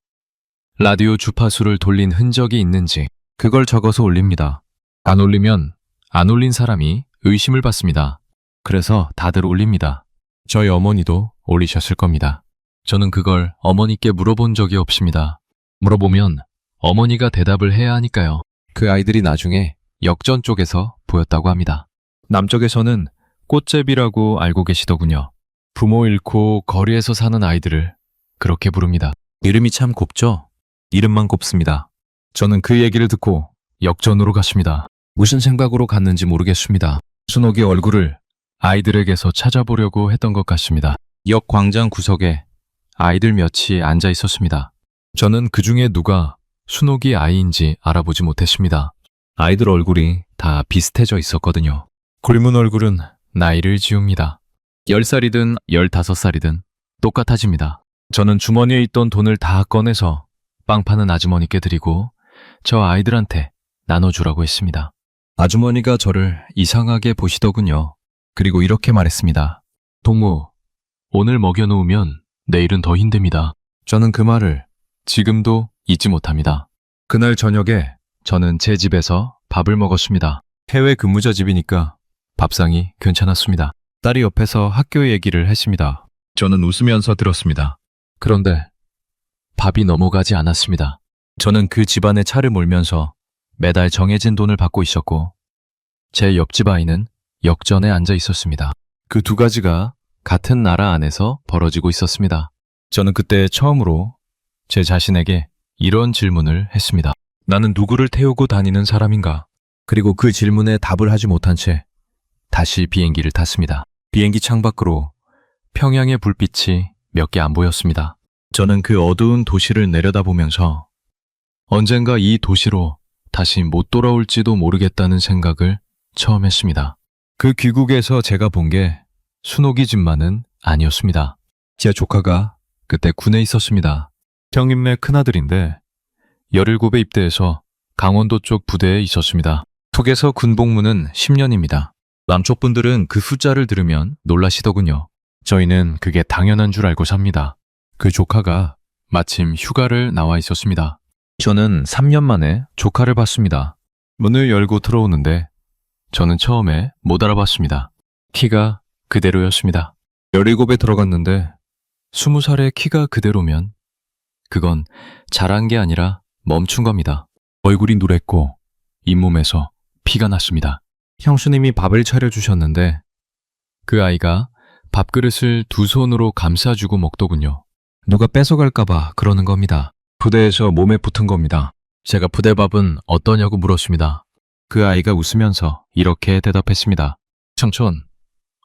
라디오 주파수를 돌린 흔적이 있는지 그걸 적어서 올립니다. 안 올리면 안 올린 사람이 의심을 받습니다. 그래서 다들 올립니다. 저희 어머니도 올리셨을 겁니다. 저는 그걸 어머니께 물어본 적이 없습니다. 물어보면 어머니가 대답을 해야 하니까요. 그 아이들이 나중에 역전 쪽에서 보였다고 합니다. 남쪽에서는 꽃제비라고 알고 계시더군요. 부모 잃고 거리에서 사는 아이들을 그렇게 부릅니다. 이름이 참 곱죠? 이름만 곱습니다. 저는 그 얘기를 듣고 역전으로 갔습니다. 무슨 생각으로 갔는지 모르겠습니다. 순옥이 얼굴을 아이들에게서 찾아보려고 했던 것 같습니다. 역 광장 구석에 아이들 몇이 앉아 있었습니다. 저는 그 중에 누가 순옥이 아이인지 알아보지 못했습니다. 아이들 얼굴이 다 비슷해져 있었거든요. 굶은 얼굴은 나이를 지웁니다. 10살이든 15살이든 똑같아집니다. 저는 주머니에 있던 돈을 다 꺼내서 빵 파는 아주머니께 드리고 저 아이들한테 나눠주라고 했습니다. 아주머니가 저를 이상하게 보시더군요. 그리고 이렇게 말했습니다. 동무, 오늘 먹여놓으면 내일은 더 힘듭니다. 저는 그 말을 지금도 잊지 못합니다. 그날 저녁에 저는 제 집에서 밥을 먹었습니다. 해외 근무자 집이니까 밥상이 괜찮았습니다. 딸이 옆에서 학교 얘기를 했습니다. 저는 웃으면서 들었습니다. 그런데 밥이 넘어가지 않았습니다. 저는 그 집안의 차를 몰면서 매달 정해진 돈을 받고 있었고 제 옆집 아이는 역전에 앉아 있었습니다. 그 두 가지가 같은 나라 안에서 벌어지고 있었습니다. 저는 그때 처음으로 제 자신에게 이런 질문을 했습니다. 나는 누구를 태우고 다니는 사람인가? 그리고 그 질문에 답을 하지 못한 채 다시 비행기를 탔습니다. 비행기 창밖으로 평양의 불빛이 몇 개 안 보였습니다. 저는 그 어두운 도시를 내려다보면서 언젠가 이 도시로 다시 못 돌아올지도 모르겠다는 생각을 처음 했습니다. 그 귀국에서 제가 본 게 순옥이 집만은 아니었습니다. 제 조카가 그때 군에 있었습니다. 형님네 큰아들인데 17에 입대해서 강원도 쪽 부대에 있었습니다. 북에서 군복무는 10년입니다. 남쪽 분들은 그 숫자를 들으면 놀라시더군요. 저희는 그게 당연한 줄 알고 삽니다. 그 조카가 마침 휴가를 나와 있었습니다. 저는 3년 만에 조카를 봤습니다. 문을 열고 들어오는데 저는 처음에 못 알아봤습니다. 키가 그대로였습니다. 17에 들어갔는데 20살에 키가 그대로면 그건 자란 게 아니라 멈춘 겁니다. 얼굴이 누랬고 잇몸에서 피가 났습니다. 형수님이 밥을 차려주셨는데 그 아이가 밥그릇을 두 손으로 감싸주고 먹더군요. 누가 뺏어갈까봐 그러는 겁니다. 부대에서 몸에 붙은 겁니다. 제가 부대밥은 어떠냐고 물었습니다. 그 아이가 웃으면서 이렇게 대답했습니다. 청촌,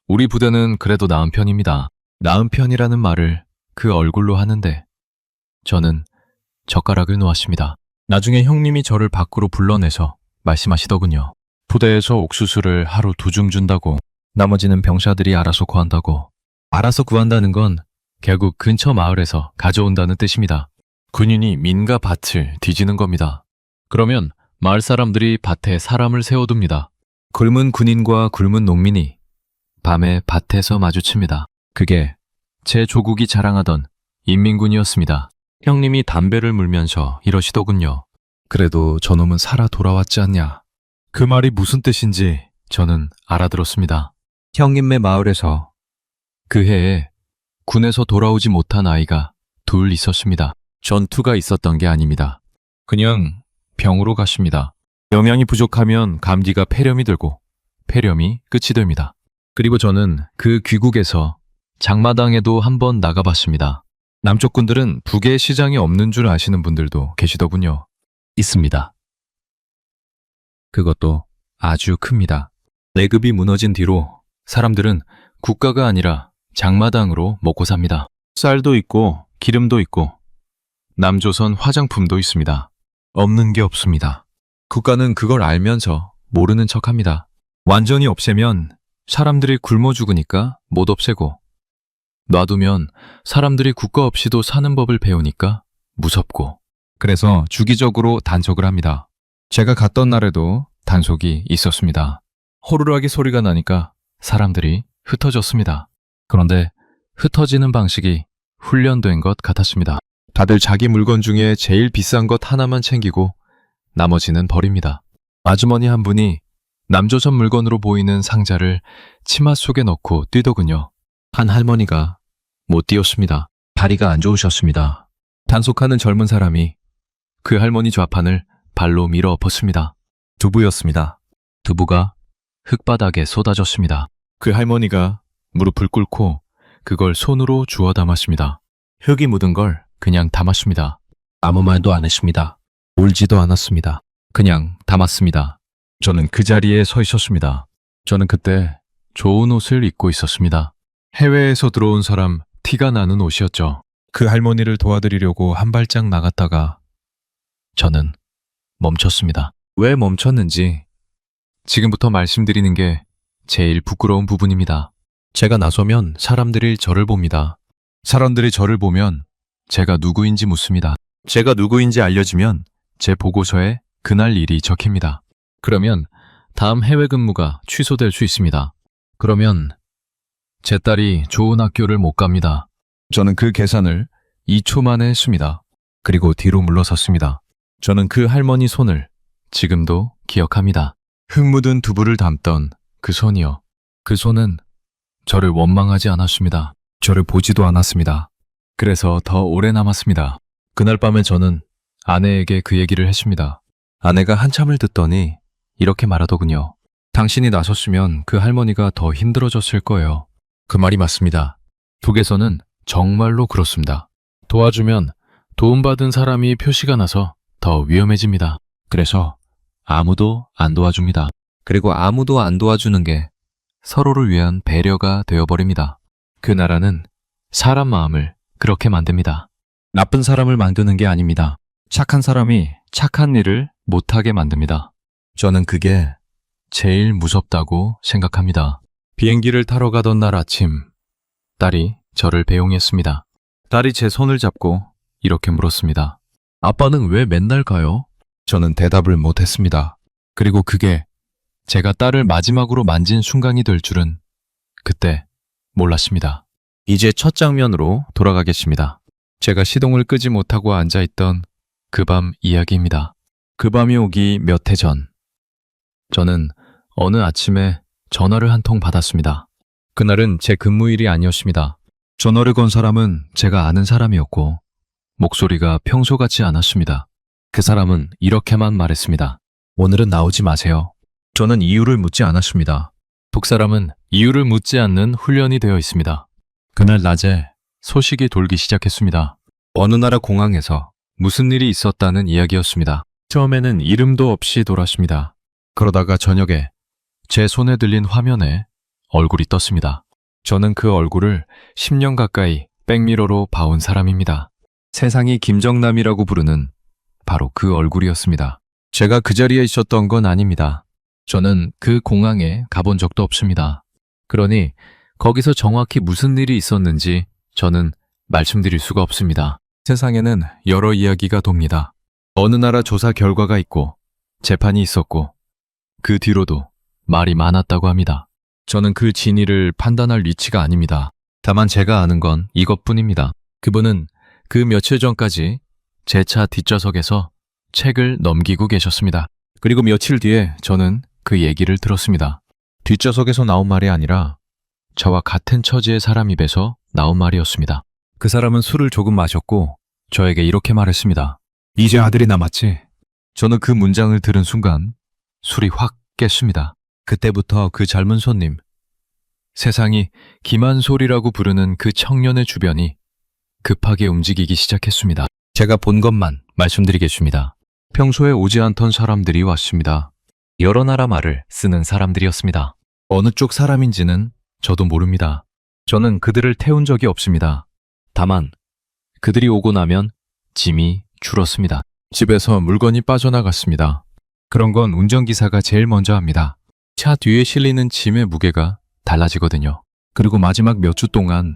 우리 부대는 그래도 나은 편입니다. 나은 편이라는 말을 그 얼굴로 하는데 저는 젓가락을 놓았습니다. 나중에 형님이 저를 밖으로 불러내서 말씀하시더군요. 부대에서 옥수수를 하루 2줌 준다고, 나머지는 병사들이 알아서 구한다고. 알아서 구한다는 건 결국 근처 마을에서 가져온다는 뜻입니다. 군인이 민가 밭을 뒤지는 겁니다. 그러면 마을 사람들이 밭에 사람을 세워둡니다. 굶은 군인과 굶은 농민이 밤에 밭에서 마주칩니다. 그게 제 조국이 자랑하던 인민군이었습니다. 형님이 담배를 물면서 이러시더군요. 그래도 저놈은 살아 돌아왔지 않냐. 그 말이 무슨 뜻인지 저는 알아들었습니다. 형님네 마을에서 그 해에 군에서 돌아오지 못한 아이가 둘 있었습니다. 전투가 있었던 게 아닙니다. 그냥 병으로 갔습니다. 영양이 부족하면 감기가 폐렴이 들고 폐렴이 끝이 됩니다. 그리고 저는 그 귀국에서 장마당에도 한번 나가봤습니다. 남쪽 군들은 북에 시장이 없는 줄 아시는 분들도 계시더군요. 있습니다. 그것도 아주 큽니다. 내급이 무너진 뒤로 사람들은 국가가 아니라 장마당으로 먹고 삽니다. 쌀도 있고 기름도 있고 남조선 화장품도 있습니다. 없는 게 없습니다. 국가는 그걸 알면서 모르는 척합니다. 완전히 없애면 사람들이 굶어 죽으니까 못 없애고 놔두면 사람들이 국가 없이도 사는 법을 배우니까 무섭고 그래서 주기적으로 단속을 합니다. 제가 갔던 날에도 단속이 있었습니다. 호루라기 소리가 나니까 사람들이 흩어졌습니다. 그런데 흩어지는 방식이 훈련된 것 같았습니다. 다들 자기 물건 중에 제일 비싼 것 하나만 챙기고 나머지는 버립니다. 아주머니 한 분이 남조선 물건으로 보이는 상자를 치마 속에 넣고 뛰더군요. 한 할머니가 못 뛰었습니다. 다리가 안 좋으셨습니다. 단속하는 젊은 사람이 그 할머니 좌판을 발로 밀어 엎었습니다. 두부였습니다. 두부가 흙바닥에 쏟아졌습니다. 그 할머니가 무릎을 꿇고 그걸 손으로 주워 담았습니다. 흙이 묻은 걸 그냥 담았습니다. 아무 말도 안 했습니다. 울지도 않았습니다. 그냥 담았습니다. 저는 그 자리에 서 있었습니다. 저는 그때 좋은 옷을 입고 있었습니다. 해외에서 들어온 사람 티가 나는 옷이었죠. 그 할머니를 도와드리려고 한 발짝 나갔다가 저는 멈췄습니다. 왜 멈췄는지 지금부터 말씀드리는 게 제일 부끄러운 부분입니다. 제가 나서면 사람들이 저를 봅니다. 사람들이 저를 보면 제가 누구인지 묻습니다. 제가 누구인지 알려지면 제 보고서에 그날 일이 적힙니다. 그러면 다음 해외 근무가 취소될 수 있습니다. 그러면 제 딸이 좋은 학교를 못 갑니다. 저는 그 계산을 2초 만에 했습니다. 그리고 뒤로 물러섰습니다. 저는 그 할머니 손을 지금도 기억합니다. 흙 묻은 두부를 담던 그 손이요. 그 손은 저를 원망하지 않았습니다. 저를 보지도 않았습니다. 그래서 더 오래 남았습니다. 그날 밤에 저는 아내에게 그 얘기를 했습니다. 아내가 한참을 듣더니 이렇게 말하더군요. 당신이 나섰으면 그 할머니가 더 힘들어졌을 거예요. 그 말이 맞습니다. 북에서는 정말로 그렇습니다. 도와주면 도움받은 사람이 표시가 나서 더 위험해집니다. 그래서 아무도 안 도와줍니다. 그리고 아무도 안 도와주는 게 서로를 위한 배려가 되어버립니다. 그 나라는 사람 마음을 그렇게 만듭니다. 나쁜 사람을 만드는 게 아닙니다. 착한 사람이 착한 일을 못하게 만듭니다. 저는 그게 제일 무섭다고 생각합니다. 비행기를 타러 가던 날 아침, 딸이 저를 배웅했습니다. 딸이 제 손을 잡고 이렇게 물었습니다. 아빠는 왜 맨날 가요? 저는 대답을 못했습니다. 그리고 그게 제가 딸을 마지막으로 만진 순간이 될 줄은 그때 몰랐습니다. 이제 첫 장면으로 돌아가겠습니다. 제가 시동을 끄지 못하고 앉아있던 그 밤 이야기입니다. 그 밤이 오기 몇 해 전, 저는 어느 아침에 전화를 한 통 받았습니다. 그날은 제 근무일이 아니었습니다. 전화를 건 사람은 제가 아는 사람이었고 목소리가 평소 같지 않았습니다. 그 사람은 이렇게만 말했습니다. 오늘은 나오지 마세요. 저는 이유를 묻지 않았습니다. 북사람은 이유를 묻지 않는 훈련이 되어 있습니다. 그날 낮에 소식이 돌기 시작했습니다. 어느 나라 공항에서 무슨 일이 있었다는 이야기였습니다. 처음에는 이름도 없이 돌았습니다. 그러다가 저녁에 제 손에 들린 화면에 얼굴이 떴습니다. 저는 그 얼굴을 10년 가까이 백미러로 봐온 사람입니다. 세상이 김정남이라고 부르는 바로 그 얼굴이었습니다. 제가 그 자리에 있었던 건 아닙니다. 저는 그 공항에 가본 적도 없습니다. 그러니 거기서 정확히 무슨 일이 있었는지 저는 말씀드릴 수가 없습니다. 세상에는 여러 이야기가 돕니다. 어느 나라 조사 결과가 있고 재판이 있었고 그 뒤로도 말이 많았다고 합니다. 저는 그 진위를 판단할 위치가 아닙니다. 다만 제가 아는 건 이것뿐입니다. 그분은 그 며칠 전까지 제 차 뒷좌석에서 책을 넘기고 계셨습니다. 그리고 며칠 뒤에 저는 그 얘기를 들었습니다. 뒷좌석에서 나온 말이 아니라 저와 같은 처지의 사람 입에서 나온 말이었습니다. 그 사람은 술을 조금 마셨고 저에게 이렇게 말했습니다. 이제 아들이 남았지? 저는 그 문장을 들은 순간 술이 확 깼습니다. 그때부터 그 젊은 손님, 세상이 김한솔이라고 부르는 그 청년의 주변이 급하게 움직이기 시작했습니다. 제가 본 것만 말씀드리겠습니다. 평소에 오지 않던 사람들이 왔습니다. 여러 나라 말을 쓰는 사람들이었습니다. 어느 쪽 사람인지는 저도 모릅니다. 저는 그들을 태운 적이 없습니다. 다만 그들이 오고 나면 짐이 줄었습니다. 집에서 물건이 빠져나갔습니다. 그런 건 운전기사가 제일 먼저 합니다. 차 뒤에 실리는 짐의 무게가 달라지거든요. 그리고 마지막 몇 주 동안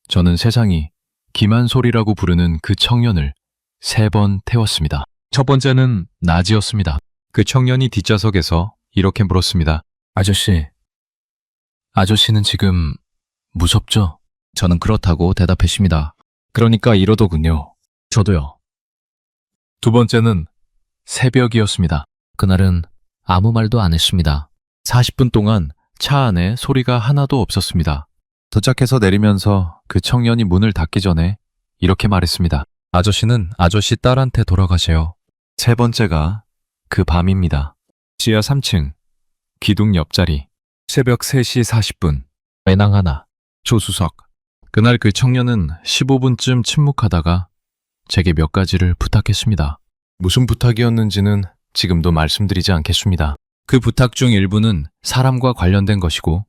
저는 세상이 김한솔이라고 부르는 그 청년을 3번 태웠습니다. 첫 번째는 낮이었습니다. 그 청년이 뒷좌석에서 이렇게 물었습니다. 아저씨는 지금 무섭죠? 저는 그렇다고 대답했습니다. 그러니까 이러더군요. 저도요. 두 번째는 새벽이었습니다. 그날은 아무 말도 안 했습니다. 40분 동안 차 안에 소리가 하나도 없었습니다. 도착해서 내리면서 그 청년이 문을 닫기 전에 이렇게 말했습니다. 아저씨는 아저씨 딸한테 돌아가세요. 세 번째가 그 밤입니다. 지하 3층, 기둥 옆자리, 새벽 3시 40분, 배낭 하나, 조수석. 그날 그 청년은 15분쯤 침묵하다가 제게 몇 가지를 부탁했습니다. 무슨 부탁이었는지는 지금도 말씀드리지 않겠습니다. 그 부탁 중 일부는 사람과 관련된 것이고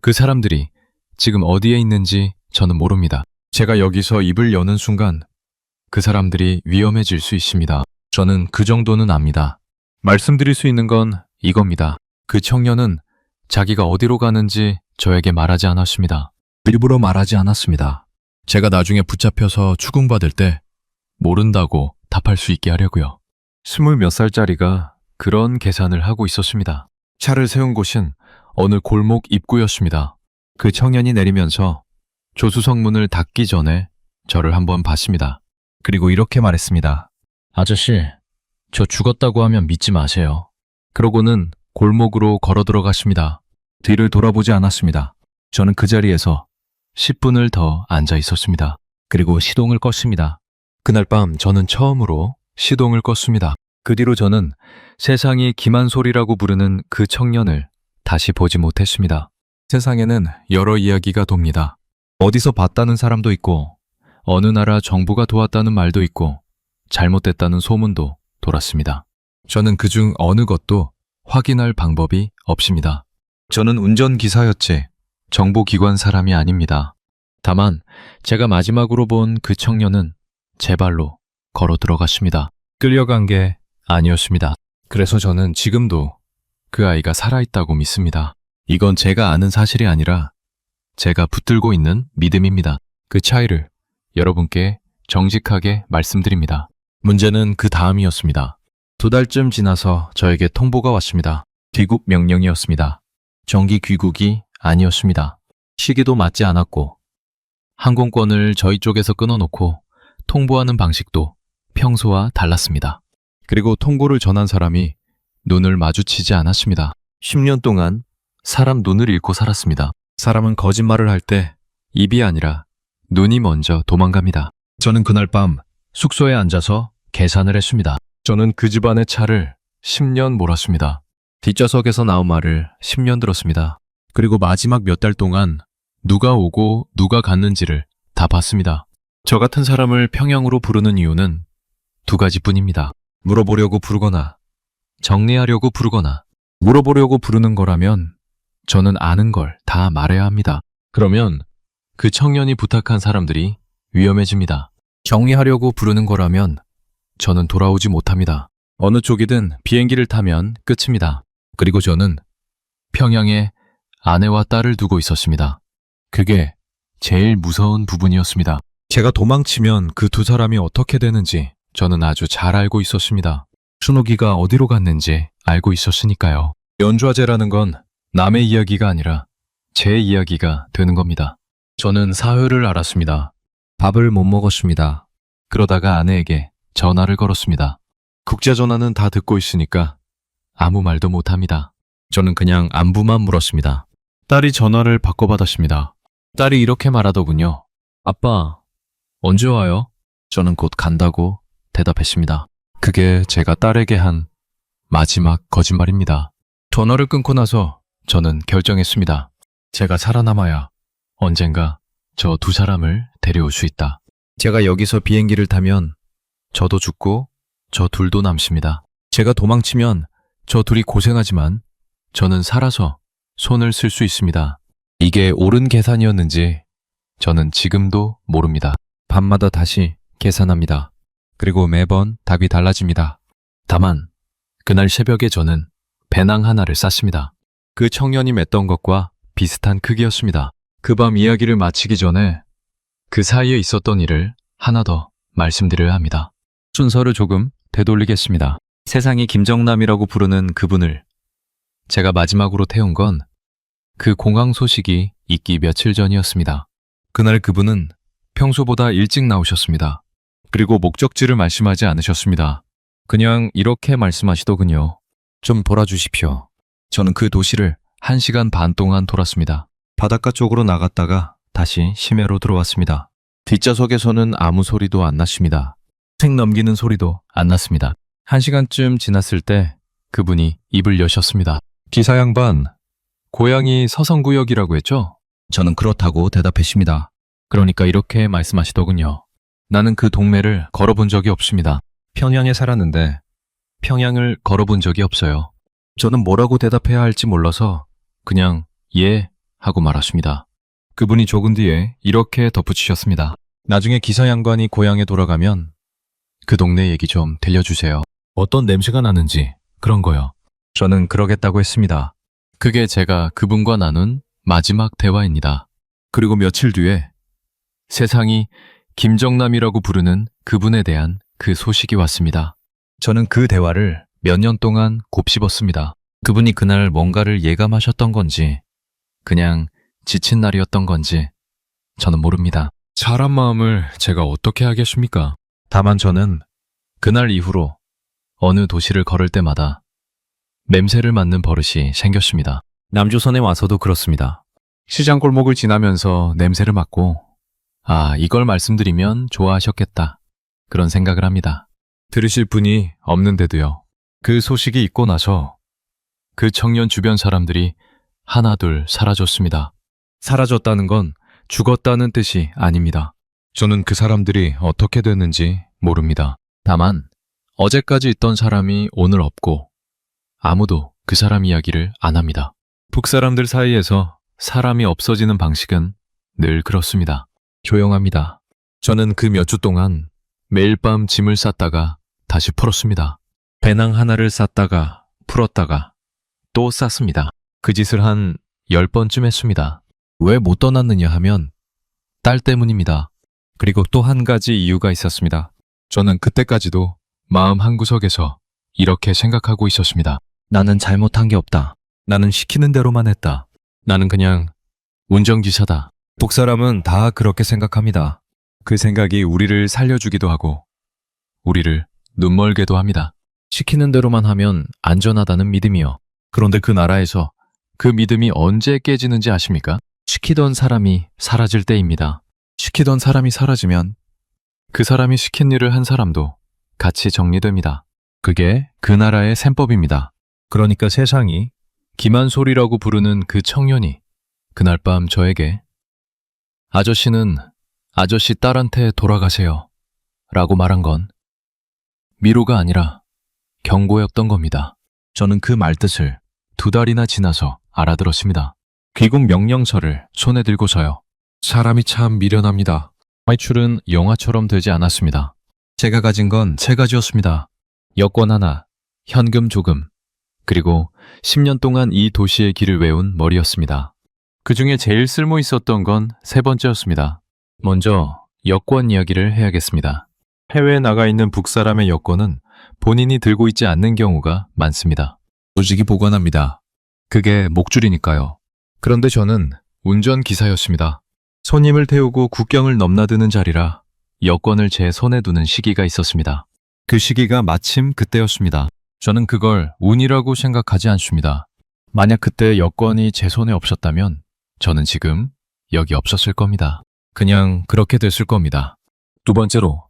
그 사람들이 지금 어디에 있는지 저는 모릅니다. 제가 여기서 입을 여는 순간 그 사람들이 위험해질 수 있습니다. 저는 그 정도는 압니다. 말씀드릴 수 있는 건 이겁니다. 그 청년은 자기가 어디로 가는지 저에게 말하지 않았습니다. 일부러 말하지 않았습니다. 제가 나중에 붙잡혀서 추궁받을 때 모른다고 답할 수 있게 하려고요. 20몇 살짜리가 그런 계산을 하고 있었습니다. 차를 세운 곳은 어느 골목 입구였습니다. 그 청년이 내리면서 조수석 문을 닫기 전에 저를 한번 봤습니다. 그리고 이렇게 말했습니다. 아저씨, 저 죽었다고 하면 믿지 마세요. 그러고는 골목으로 걸어 들어갔습니다. 뒤를 돌아보지 않았습니다. 저는 그 자리에서 10분을 더 앉아 있었습니다. 그리고 시동을 껐습니다. 그날 밤 저는 처음으로 시동을 껐습니다. 그 뒤로 저는 세상이 김한솔이라고 부르는 그 청년을 다시 보지 못했습니다. 세상에는 여러 이야기가 돕니다. 어디서 봤다는 사람도 있고 어느 나라 정부가 도왔다는 말도 있고 잘못됐다는 소문도 돌았습니다. 저는 그중 어느 것도 확인할 방법이 없습니다. 저는 운전기사였지 정보기관 사람이 아닙니다. 다만 제가 마지막으로 본 그 청년은 제 발로 걸어 들어갔습니다. 끌려간 게 아니었습니다. 그래서 저는 지금도 그 아이가 살아있다고 믿습니다. 이건 제가 아는 사실이 아니라 제가 붙들고 있는 믿음입니다. 그 차이를 여러분께 정직하게 말씀드립니다. 문제는 그 다음이었습니다. 2달쯤 지나서 저에게 통보가 왔습니다. 귀국 명령이었습니다. 정기 귀국이 아니었습니다. 시기도 맞지 않았고 항공권을 저희 쪽에서 끊어놓고 통보하는 방식도 평소와 달랐습니다. 그리고 통보를 전한 사람이 눈을 마주치지 않았습니다. 10년 동안 사람 눈을 잃고 살았습니다. 사람은 거짓말을 할 때 입이 아니라 눈이 먼저 도망갑니다. 저는 그날 밤 숙소에 앉아서 계산을 했습니다. 저는 그 집안의 차를 10년 몰았습니다. 뒷좌석에서 나온 말을 10년 들었습니다. 그리고 마지막 몇 달 동안 누가 오고 누가 갔는지를 다 봤습니다. 저 같은 사람을 평양으로 부르는 이유는 2가지뿐입니다. 물어보려고 부르거나 정리하려고 부르거나. 물어보려고 부르는 거라면 저는 아는 걸 다 말해야 합니다. 그러면 그 청년이 부탁한 사람들이 위험해집니다. 정리하려고 부르는 거라면 저는 돌아오지 못합니다. 어느 쪽이든 비행기를 타면 끝입니다. 그리고 저는 평양에 아내와 딸을 두고 있었습니다. 그게 제일 무서운 부분이었습니다. 제가 도망치면 그 2사람이 어떻게 되는지 저는 아주 잘 알고 있었습니다. 순옥이가 어디로 갔는지 알고 있었으니까요. 연좌제라는 건 남의 이야기가 아니라 제 이야기가 되는 겁니다. 저는 사흘을 알았습니다. 밥을 못 먹었습니다. 그러다가 아내에게 전화를 걸었습니다. 국제전화는 다 듣고 있으니까 아무 말도 못합니다. 저는 그냥 안부만 물었습니다. 딸이 전화를 바꿔받았습니다. 딸이 이렇게 말하더군요. 아빠, 언제 와요? 저는 곧 간다고 대답했습니다. 그게 제가 딸에게 한 마지막 거짓말입니다. 전화를 끊고 나서 저는 결정했습니다. 제가 살아남아야 언젠가 저 두 사람을 데려올 수 있다. 제가 여기서 비행기를 타면 저도 죽고 저 둘도 남습니다. 제가 도망치면 저 둘이 고생하지만 저는 살아서 손을 쓸 수 있습니다. 이게 옳은 계산이었는지 저는 지금도 모릅니다. 밤마다 다시 계산합니다. 그리고 매번 답이 달라집니다. 다만 그날 새벽에 저는 배낭 하나를 쌌습니다. 그 청년이 맸던 것과 비슷한 크기였습니다. 그 밤 이야기를 마치기 전에 그 사이에 있었던 일을 하나 더 말씀드려야 합니다. 순서를 조금 되돌리겠습니다. 세상이 김정남이라고 부르는 그분을 제가 마지막으로 태운 건 그 공항 소식이 있기 며칠 전이었습니다. 그날 그분은 평소보다 일찍 나오셨습니다. 그리고 목적지를 말씀하지 않으셨습니다. 그냥 이렇게 말씀하시더군요. 좀 돌아주십시오. 저는 그 도시를 1시간 반 동안 돌았습니다. 바닷가 쪽으로 나갔다가 다시 심해로 들어왔습니다. 뒷좌석에서는 아무 소리도 안 났습니다. 책 넘기는 소리도 안 났습니다. 1시간쯤 지났을 때 그분이 입을 여셨습니다. 기사 양반, 고향이 서성구역이라고 했죠? 저는 그렇다고 대답했습니다. 그러니까 이렇게 말씀하시더군요. 나는 그 동네를 걸어본 적이 없습니다. 평양에 살았는데 평양을 걸어본 적이 없어요. 저는 뭐라고 대답해야 할지 몰라서 그냥 예 하고 말았습니다. 그분이 조금 뒤에 이렇게 덧붙이셨습니다. 나중에 기사 양반이 고향에 돌아가면 그 동네 얘기 좀 들려주세요. 어떤 냄새가 나는지 그런 거요. 저는 그러겠다고 했습니다. 그게 제가 그분과 나눈 마지막 대화입니다. 그리고 며칠 뒤에 세상이 김정남이라고 부르는 그분에 대한 그 소식이 왔습니다. 저는 그 대화를 몇 년 동안 곱씹었습니다. 그분이 그날 뭔가를 예감하셨던 건지 그냥 지친 날이었던 건지 저는 모릅니다. 사람 마음을 제가 어떻게 하겠습니까? 다만 저는 그날 이후로 어느 도시를 걸을 때마다 냄새를 맡는 버릇이 생겼습니다. 남조선에 와서도 그렇습니다. 시장 골목을 지나면서 냄새를 맡고 이걸 말씀드리면 좋아하셨겠다. 그런 생각을 합니다. 들으실 분이 없는데도요. 그 소식이 있고 나서 그 청년 주변 사람들이 하나둘 사라졌습니다. 사라졌다는 건 죽었다는 뜻이 아닙니다. 저는 그 사람들이 어떻게 됐는지 모릅니다. 다만 어제까지 있던 사람이 오늘 없고 아무도 그 사람 이야기를 안 합니다. 북사람들 사이에서 사람이 없어지는 방식은 늘 그렇습니다. 조용합니다. 저는 그 몇 주 동안 매일 밤 짐을 쌌다가 다시 풀었습니다. 배낭 하나를 쌌다가 풀었다가 또 쌌습니다. 그 짓을 한 10번쯤 했습니다. 왜 못 떠났느냐 하면 딸 때문입니다. 그리고 또 한 가지 이유가 있었습니다. 저는 그때까지도 마음 한구석에서 이렇게 생각하고 있었습니다. 나는 잘못한 게 없다. 나는 시키는 대로만 했다. 나는 그냥 운전기사다. 북사람은 다 그렇게 생각합니다. 그 생각이 우리를 살려주기도 하고 우리를 눈멀게도 합니다. 시키는 대로만 하면 안전하다는 믿음이요. 그런데 그 나라에서 그 믿음이 언제 깨지는지 아십니까? 시키던 사람이 사라질 때입니다. 시키던 사람이 사라지면 그 사람이 시킨 일을 한 사람도 같이 정리됩니다. 그게 그 나라의 셈법입니다. 그러니까 세상이 김한솔이라고 부르는 그 청년이 그날 밤 저에게 아저씨는 아저씨 딸한테 돌아가세요 라고 말한 건 미로가 아니라 경고였던 겁니다. 저는 그 말뜻을 2달이나 지나서 알아들었습니다. 귀국 명령서를 손에 들고서요. 사람이 참 미련합니다. 화이출은 영화처럼 되지 않았습니다. 제가 가진 건 3가지였습니다. 여권 하나, 현금 조금, 그리고 10년 동안 이 도시의 길을 외운 머리였습니다. 그 중에 제일 쓸모 있었던 건 3번째였습니다. 먼저 여권 이야기를 해야겠습니다. 해외에 나가 있는 북사람의 여권은 본인이 들고 있지 않는 경우가 많습니다. 조직이 보관합니다. 그게 목줄이니까요. 그런데 저는 운전기사였습니다. 손님을 태우고 국경을 넘나드는 자리라 여권을 제 손에 두는 시기가 있었습니다. 그 시기가 마침 그때였습니다. 저는 그걸 운이라고 생각하지 않습니다. 만약 그때 여권이 제 손에 없었다면 저는 지금 여기 없었을 겁니다. 그냥 그렇게 됐을 겁니다. 두 번째로,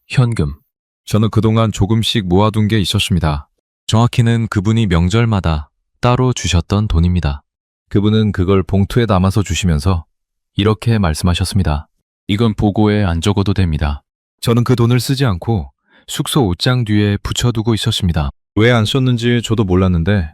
현금. 저는 그동안 조금씩 모아둔 게 있었습니다. 정확히는 그분이 명절마다 따로 주셨던 돈입니다. 그분은 그걸 봉투에 담아서 주시면서 이렇게 말씀하셨습니다. 이건 보고에 안 적어도 됩니다. 저는 그 돈을 쓰지 않고 숙소 옷장 뒤에 붙여두고 있었습니다. 왜 안 썼는지 저도 몰랐는데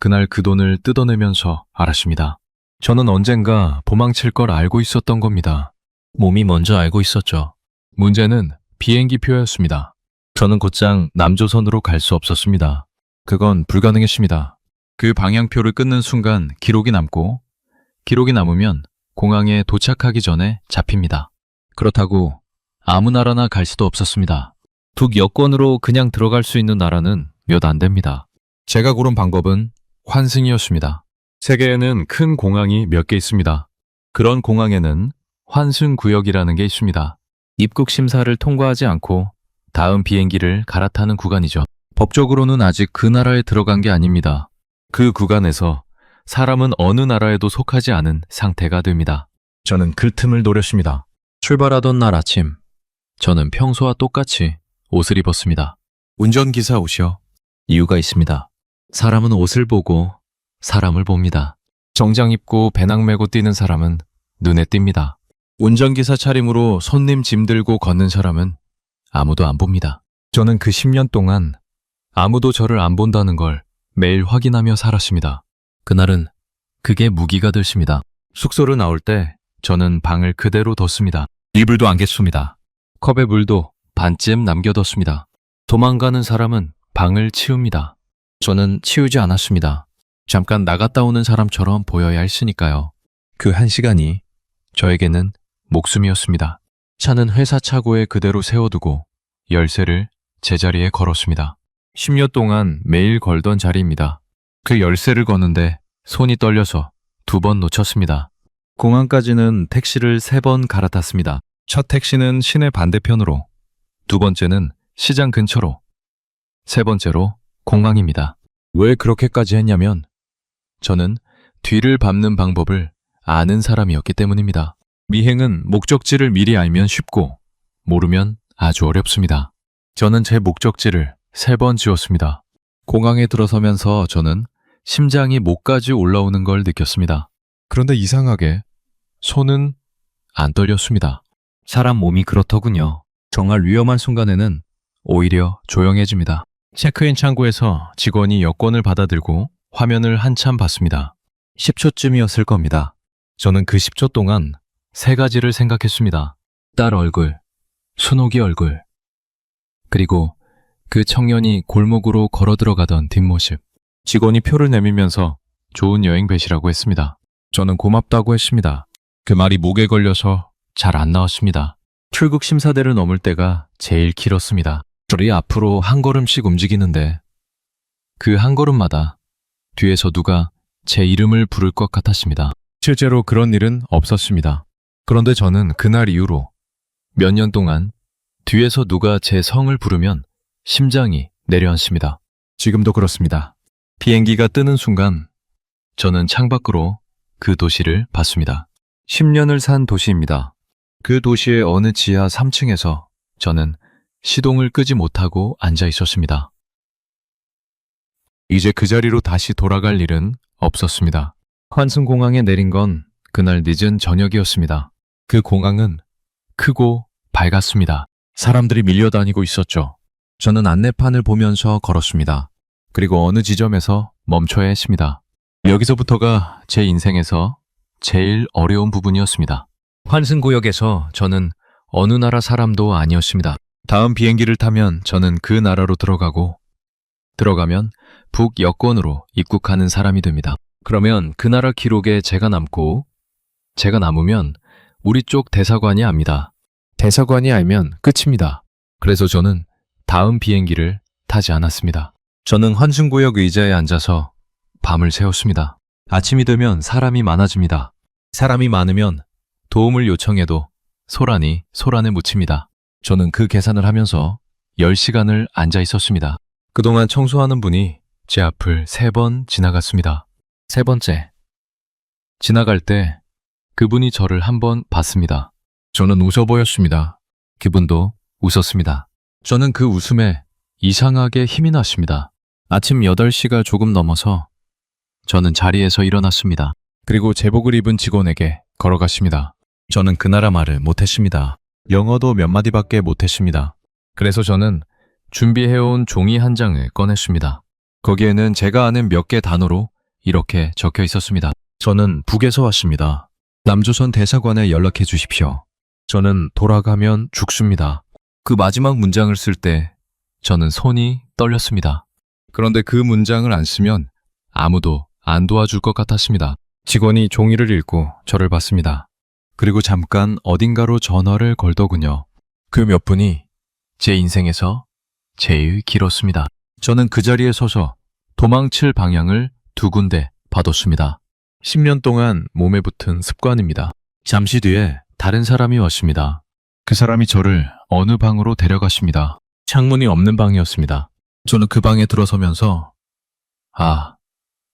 그날 그 돈을 뜯어내면서 알았습니다. 저는 언젠가 도망칠 걸 알고 있었던 겁니다. 몸이 먼저 알고 있었죠. 문제는 비행기표였습니다. 저는 곧장 남조선으로 갈 수 없었습니다. 그건 불가능했습니다. 그 방향표를 끊는 순간 기록이 남고 기록이 남으면 공항에 도착하기 전에 잡힙니다. 그렇다고 아무 나라나 갈 수도 없었습니다. 북 여권으로 그냥 들어갈 수 있는 나라는 몇 안 됩니다. 제가 고른 방법은 환승이었습니다. 세계에는 큰 공항이 몇 개 있습니다. 그런 공항에는 환승구역이라는 게 있습니다. 입국 심사를 통과하지 않고 다음 비행기를 갈아타는 구간이죠. 법적으로는 아직 그 나라에 들어간 게 아닙니다. 그 구간에서 사람은 어느 나라에도 속하지 않은 상태가 됩니다. 저는 그 틈을 노렸습니다. 출발하던 날 아침, 저는 평소와 똑같이 옷을 입었습니다. 운전기사 옷이요. 이유가 있습니다. 사람은 옷을 보고 사람을 봅니다. 정장 입고 배낭 메고 뛰는 사람은 눈에 띕니다. 운전기사 차림으로 손님 짐 들고 걷는 사람은 아무도 안 봅니다. 저는 그 10년 동안 아무도 저를 안 본다는 걸 매일 확인하며 살았습니다. 그날은 그게 무기가 됐습니다. 숙소로 나올 때 저는 방을 그대로 뒀습니다. 이불도 안 깼습니다. 컵에 물도 반쯤 남겨뒀습니다. 도망가는 사람은 방을 치웁니다. 저는 치우지 않았습니다. 잠깐 나갔다 오는 사람처럼 보여야 했으니까요. 그 1시간이 저에게는 목숨이었습니다. 차는 회사 차고에 그대로 세워두고 열쇠를 제자리에 걸었습니다. 10년 동안 매일 걸던 자리입니다. 그 열쇠를 거는데 손이 떨려서 2번 놓쳤습니다. 공항까지는 택시를 3번 갈아탔습니다. 첫 택시는 시내 반대편으로, 두 번째는 시장 근처로, 세 번째로 공항입니다. 왜 그렇게까지 했냐면 저는 뒤를 밟는 방법을 아는 사람이었기 때문입니다. 미행은 목적지를 미리 알면 쉽고 모르면 아주 어렵습니다. 저는 제 목적지를 3번 지웠습니다. 공항에 들어서면서 저는 심장이 목까지 올라오는 걸 느꼈습니다. 그런데 이상하게 손은 안 떨렸습니다. 사람 몸이 그렇더군요. 정말 위험한 순간에는 오히려 조용해집니다. 체크인 창구에서 직원이 여권을 받아들고 화면을 한참 봤습니다. 10초쯤이었을 겁니다. 저는 그 10초 동안 3가지를 생각했습니다. 딸 얼굴, 순옥이 얼굴, 그리고 그 청년이 골목으로 걸어 들어가던 뒷모습. 직원이 표를 내밀면서 좋은 여행 배시라고 했습니다. 저는 고맙다고 했습니다. 그 말이 목에 걸려서 잘 안 나왔습니다. 출국 심사대를 넘을 때가 제일 길었습니다. 저리 앞으로 한 걸음씩 움직이는데 그 한 걸음마다 뒤에서 누가 제 이름을 부를 것 같았습니다. 실제로 그런 일은 없었습니다. 그런데 저는 그날 이후로 몇 년 동안 뒤에서 누가 제 성을 부르면 심장이 내려앉습니다. 지금도 그렇습니다. 비행기가 뜨는 순간 저는 창밖으로 그 도시를 봤습니다. 10년을 산 도시입니다. 그 도시의 어느 지하 3층에서 저는 시동을 끄지 못하고 앉아 있었습니다. 이제 그 자리로 다시 돌아갈 일은 없었습니다. 환승공항에 내린 건 그날 늦은 저녁이었습니다. 그 공항은 크고 밝았습니다. 사람들이 밀려다니고 있었죠. 저는 안내판을 보면서 걸었습니다. 그리고 어느 지점에서 멈춰야 했습니다. 여기서부터가 제 인생에서 제일 어려운 부분이었습니다. 환승구역에서 저는 어느 나라 사람도 아니었습니다. 다음 비행기를 타면 저는 그 나라로 들어가면 북 여권으로 입국하는 사람이 됩니다. 그러면 그 나라 기록에 제가 남고 제가 남으면 우리 쪽 대사관이 압니다. 대사관이 알면 끝입니다. 그래서 저는 다음 비행기를 타지 않았습니다. 저는 환승구역 의자에 앉아서 밤을 새웠습니다. 아침이 되면 사람이 많아집니다. 사람이 많으면 도움을 요청해도 소란이 소란에 묻힙니다. 저는 그 계산을 하면서 10시간을 앉아 있었습니다. 그동안 청소하는 분이 제 앞을 3번 지나갔습니다. 3번째. 지나갈 때 그분이 저를 한번 봤습니다. 저는 웃어 보였습니다. 그분도 웃었습니다. 저는 그 웃음에 이상하게 힘이 났습니다. 아침 8시가 조금 넘어서 저는 자리에서 일어났습니다. 그리고 제복을 입은 직원에게 걸어갔습니다. 저는 그 나라 말을 못했습니다. 영어도 몇 마디밖에 못했습니다. 그래서 저는 준비해온 종이 한 장을 꺼냈습니다. 거기에는 제가 아는 몇 개 단어로 이렇게 적혀 있었습니다. 저는 북에서 왔습니다. 남조선 대사관에 연락해 주십시오. 저는 돌아가면 죽습니다. 그 마지막 문장을 쓸 때 저는 손이 떨렸습니다. 그런데 그 문장을 안 쓰면 아무도 안 도와줄 것 같았습니다. 직원이 종이를 읽고 저를 봤습니다. 그리고 잠깐 어딘가로 전화를 걸더군요. 그 몇 분이 제 인생에서 제일 길었습니다. 저는 그 자리에 서서 도망칠 방향을 2군데 봐뒀습니다. 10년 동안 몸에 붙은 습관입니다. 잠시 뒤에 다른 사람이 왔습니다. 그 사람이 저를 어느 방으로 데려갔습니다. 창문이 없는 방이었습니다. 저는 그 방에 들어서면서 아,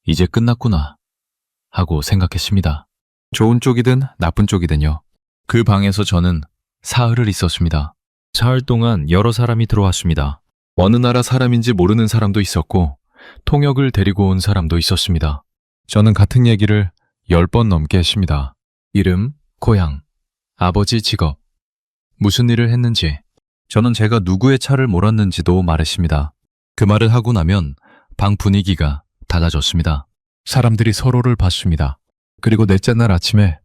이제 끝났구나 하고 생각했습니다. 좋은 쪽이든 나쁜 쪽이든요. 그 방에서 저는 사흘을 있었습니다. 사흘 동안 여러 사람이 들어왔습니다. 어느 나라 사람인지 모르는 사람도 있었고 통역을 데리고 온 사람도 있었습니다. 저는 같은 얘기를 10번 넘게 했습니다. 이름, 고향, 아버지 직업, 무슨 일을 했는지, 저는 제가 누구의 차를 몰았는지도 말했습니다. 그 말을 하고 나면 방 분위기가 달라졌습니다. 사람들이 서로를 봤습니다. 그리고 넷째 날 아침에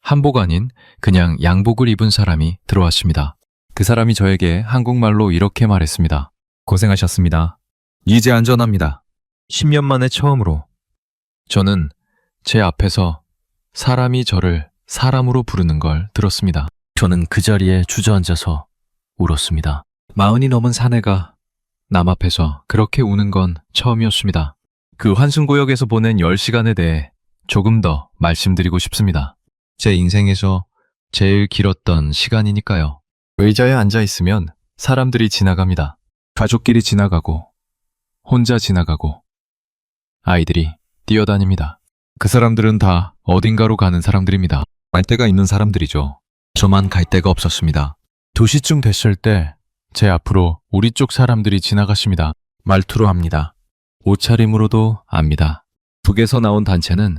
한복 아닌 그냥 양복을 입은 사람이 들어왔습니다. 그 사람이 저에게 한국말로 이렇게 말했습니다. 고생하셨습니다. 이제 안전합니다. 10년 만에 처음으로. 저는 제 앞에서 사람이 저를 사람으로 부르는 걸 들었습니다. 저는 그 자리에 주저앉아서 울었습니다. 40이 넘은 사내가 남 앞에서 그렇게 우는 건 처음이었습니다. 그 환승구역에서 보낸 10시간에 대해 조금 더 말씀드리고 싶습니다. 제 인생에서 제일 길었던 시간이니까요. 의자에 앉아 있으면 사람들이 지나갑니다. 가족끼리 지나가고, 혼자 지나가고, 아이들이 뛰어다닙니다. 그 사람들은 다 어딘가로 가는 사람들입니다. 갈 데가 있는 사람들이죠. 저만 갈 데가 없었습니다. 2시쯤 됐을 때 제 앞으로 우리 쪽 사람들이 지나갔습니다. 말투로 합니다. 옷차림으로도 압니다. 북에서 나온 단체는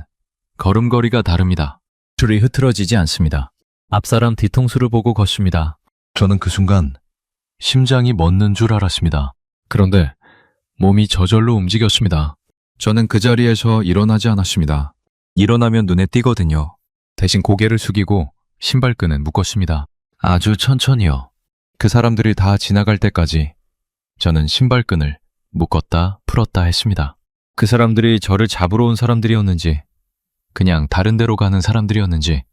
걸음걸이가 다릅니다. 줄이 흐트러지지 않습니다. 앞사람 뒤통수를 보고 걷습니다. 저는 그 순간 심장이 멎는 줄 알았습니다. 그런데 몸이 저절로 움직였습니다. 저는 그 자리에서 일어나지 않았습니다. 일어나면 눈에 띄거든요. 대신 고개를 숙이고 신발끈은 묶었습니다. 아주 천천히요. 그 사람들이 다 지나갈 때까지 저는 신발끈을 묶었다 풀었다 했습니다. 그 사람들이 저를 잡으러 온 사람들이었는지 그냥 다른 데로 가는 사람들이었는지